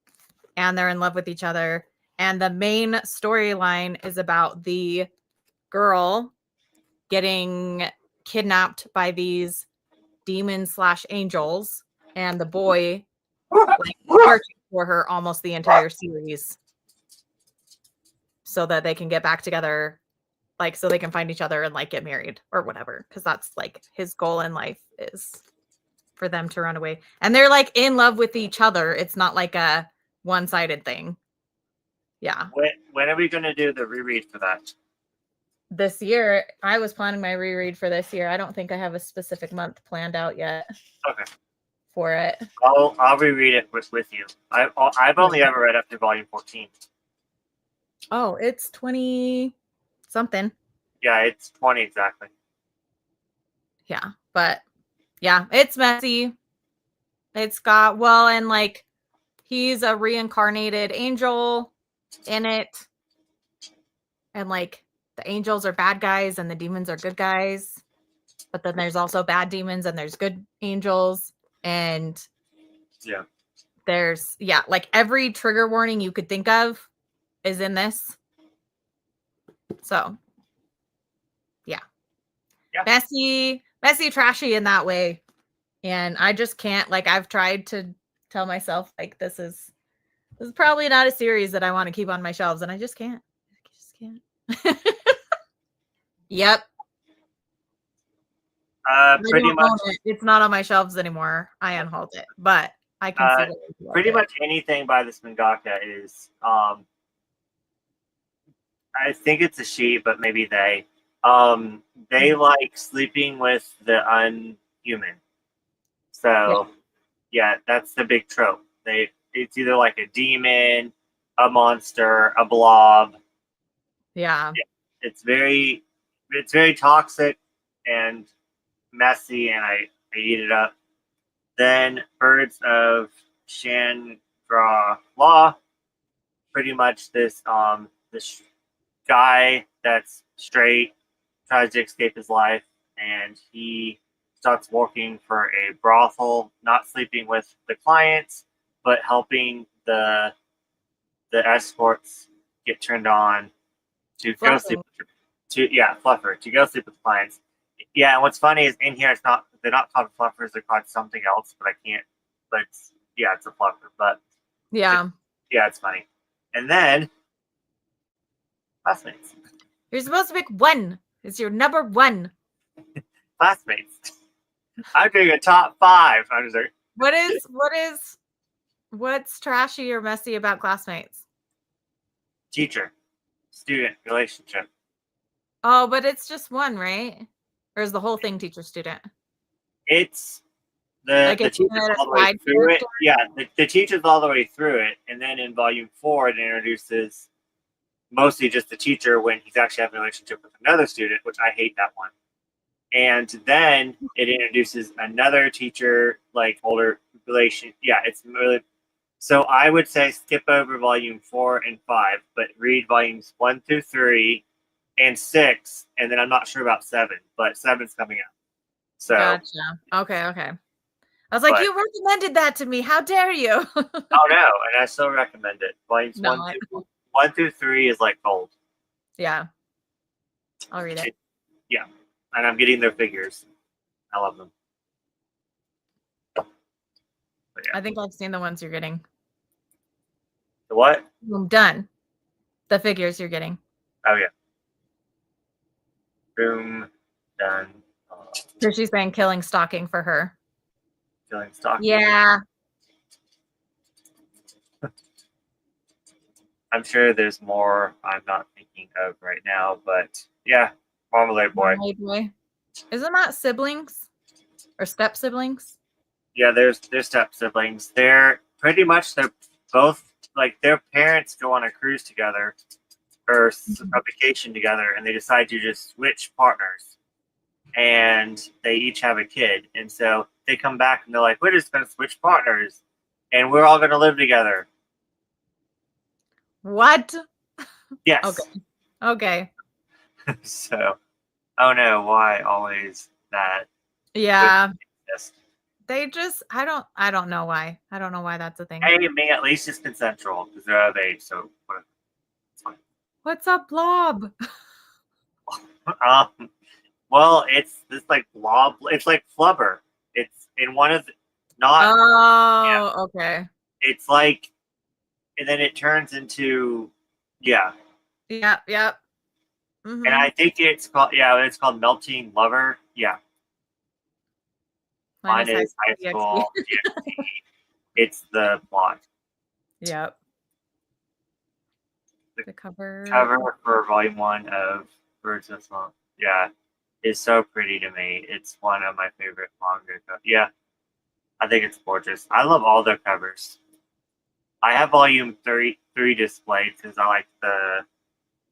and they're in love with each other. And the main storyline is about the girl getting kidnapped by these demons / angels and the boy like searching for her almost the entire series so that they can get back together, like so they can find each other and like get married or whatever, because that's like his goal in life is for them to run away. And they're like in love with each other. It's not like a one-sided thing. Yeah. When are we going to do the reread for that? This year. I was planning my reread for this year. I don't think I have a specific month planned out yet. Okay. For it. I'll reread it with you. I've only ever read up to volume 14. Oh, it's 20 something. Yeah, it's 20 exactly. Yeah, but yeah, it's messy. It's got and like He's a reincarnated angel in it. And like the angels are bad guys and the demons are good guys. But then there's also bad demons and there's good angels. And Yeah. there's, like every trigger warning you could think of is in this. So, yeah. Messy, trashy in that way. And I just can't, like, I've tried to tell myself, like, this is probably not a series that I want to keep on my shelves, and I just can't. Yep. Pretty much. It's not on my shelves anymore. I unhauled it, but I can see pretty much anything by this mangaka is, I think it's a she, but maybe they. They like sleeping with the unhuman. So, yeah, that's the big trope. It's either like a demon, a monster, a blob. Yeah. It's very toxic and messy, and I eat it up. Then Birds of Shangri-La, pretty much this guy that's straight tries to escape his life, and he starts working for a brothel, not sleeping with the clients, but helping the escorts get turned on to go sleep fluffer, to go sleep with clients. Yeah, and what's funny is in here they're not called fluffers, they're called something else, but I can't, but it's a fluffer, but it's funny. And then Classmates. You're supposed to pick one. It's your number one. Classmates. I'm doing a top 5. I'm sorry. What's trashy or messy about Classmates? Teacher student relationship. Oh, but it's just one, right? Or is the whole thing teacher student? It's the teacher's all the way through it. Yeah, the teacher's all the way through it, and then in volume 4 it introduces mostly just the teacher when he's actually having a relationship with another student, which I hate that one. And then it introduces another teacher, like older relation. Yeah, it's really. So I would say skip over volume 4 and 5, but read volumes 1 through 3 and 6, and then I'm not sure about 7, but 7's coming out. So gotcha. Okay. I was like, you recommended that to me. How dare you? Oh no, and I still recommend it. Volumes 1 through 3 is like gold. Yeah. I'll read it. Yeah. And I'm getting their figures. I love them. I think I've seen the ones you're getting. The what? I'm done. The figures you're getting. Oh yeah. Boom. Done. So she's saying killing stalking for her. Killing stalking. Yeah. I'm sure there's more I'm not thinking of right now, but yeah, Marmalade Boy. Isn't that siblings or step siblings? Yeah, there's step siblings. They're both like their parents go on a cruise together or a vacation together, and they decide to just switch partners, and they each have a kid, and so they come back and they're like, we're just going to switch partners, and we're all going to live together. What? Yes. Okay. So, oh no, why always that? Yeah. They just, I don't know why. I don't know why that's a thing. Hey, at least it's consensual because they're of age, so it's fine. What's up, Blob? Well, it's this like blob. It's like flubber. It's in one of not. Oh, okay. It's like, and then it turns into, Yep. Mm-hmm. And I think it's called Melting Lover. Yeah. Mine is high school. It's the plot. Yep. The cover for volume 1 of Birds of Song. Yeah. Is so pretty to me. It's one of my favorite manga. Yeah. I think it's gorgeous. I love all their covers. I have volume 3 displayed because I like the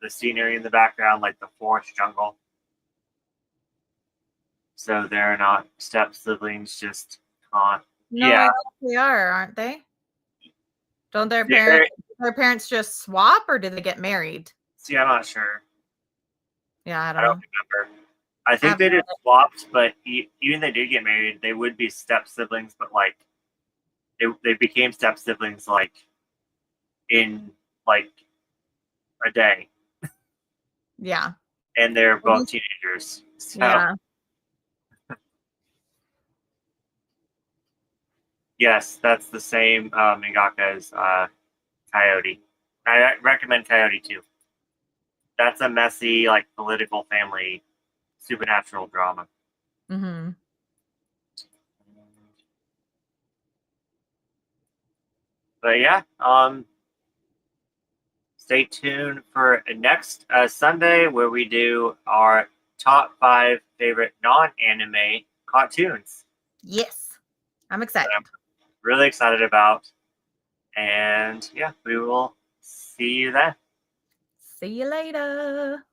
scenery in the background, like the forest jungle. So they're not step siblings, just No, yeah. They are, aren't they? Don't their They're- parents just swap, or do they get married? See, I'm not sure. Yeah, I I don't don't know. remember. I think they just swapped, but even if they did get married, they would be step siblings. But like, they became step siblings like in like a day, Yeah. and they're both teenagers. So Yeah. yes, that's the same mangaka as Coyote. I recommend Coyote too. That's a messy, like political family supernatural drama. Mm-hmm. But yeah, stay tuned for next Sunday where we do our top 5 favorite non-anime cartoons. Yes. I'm excited. That I'm really excited about. And yeah, we will see you then. See you later.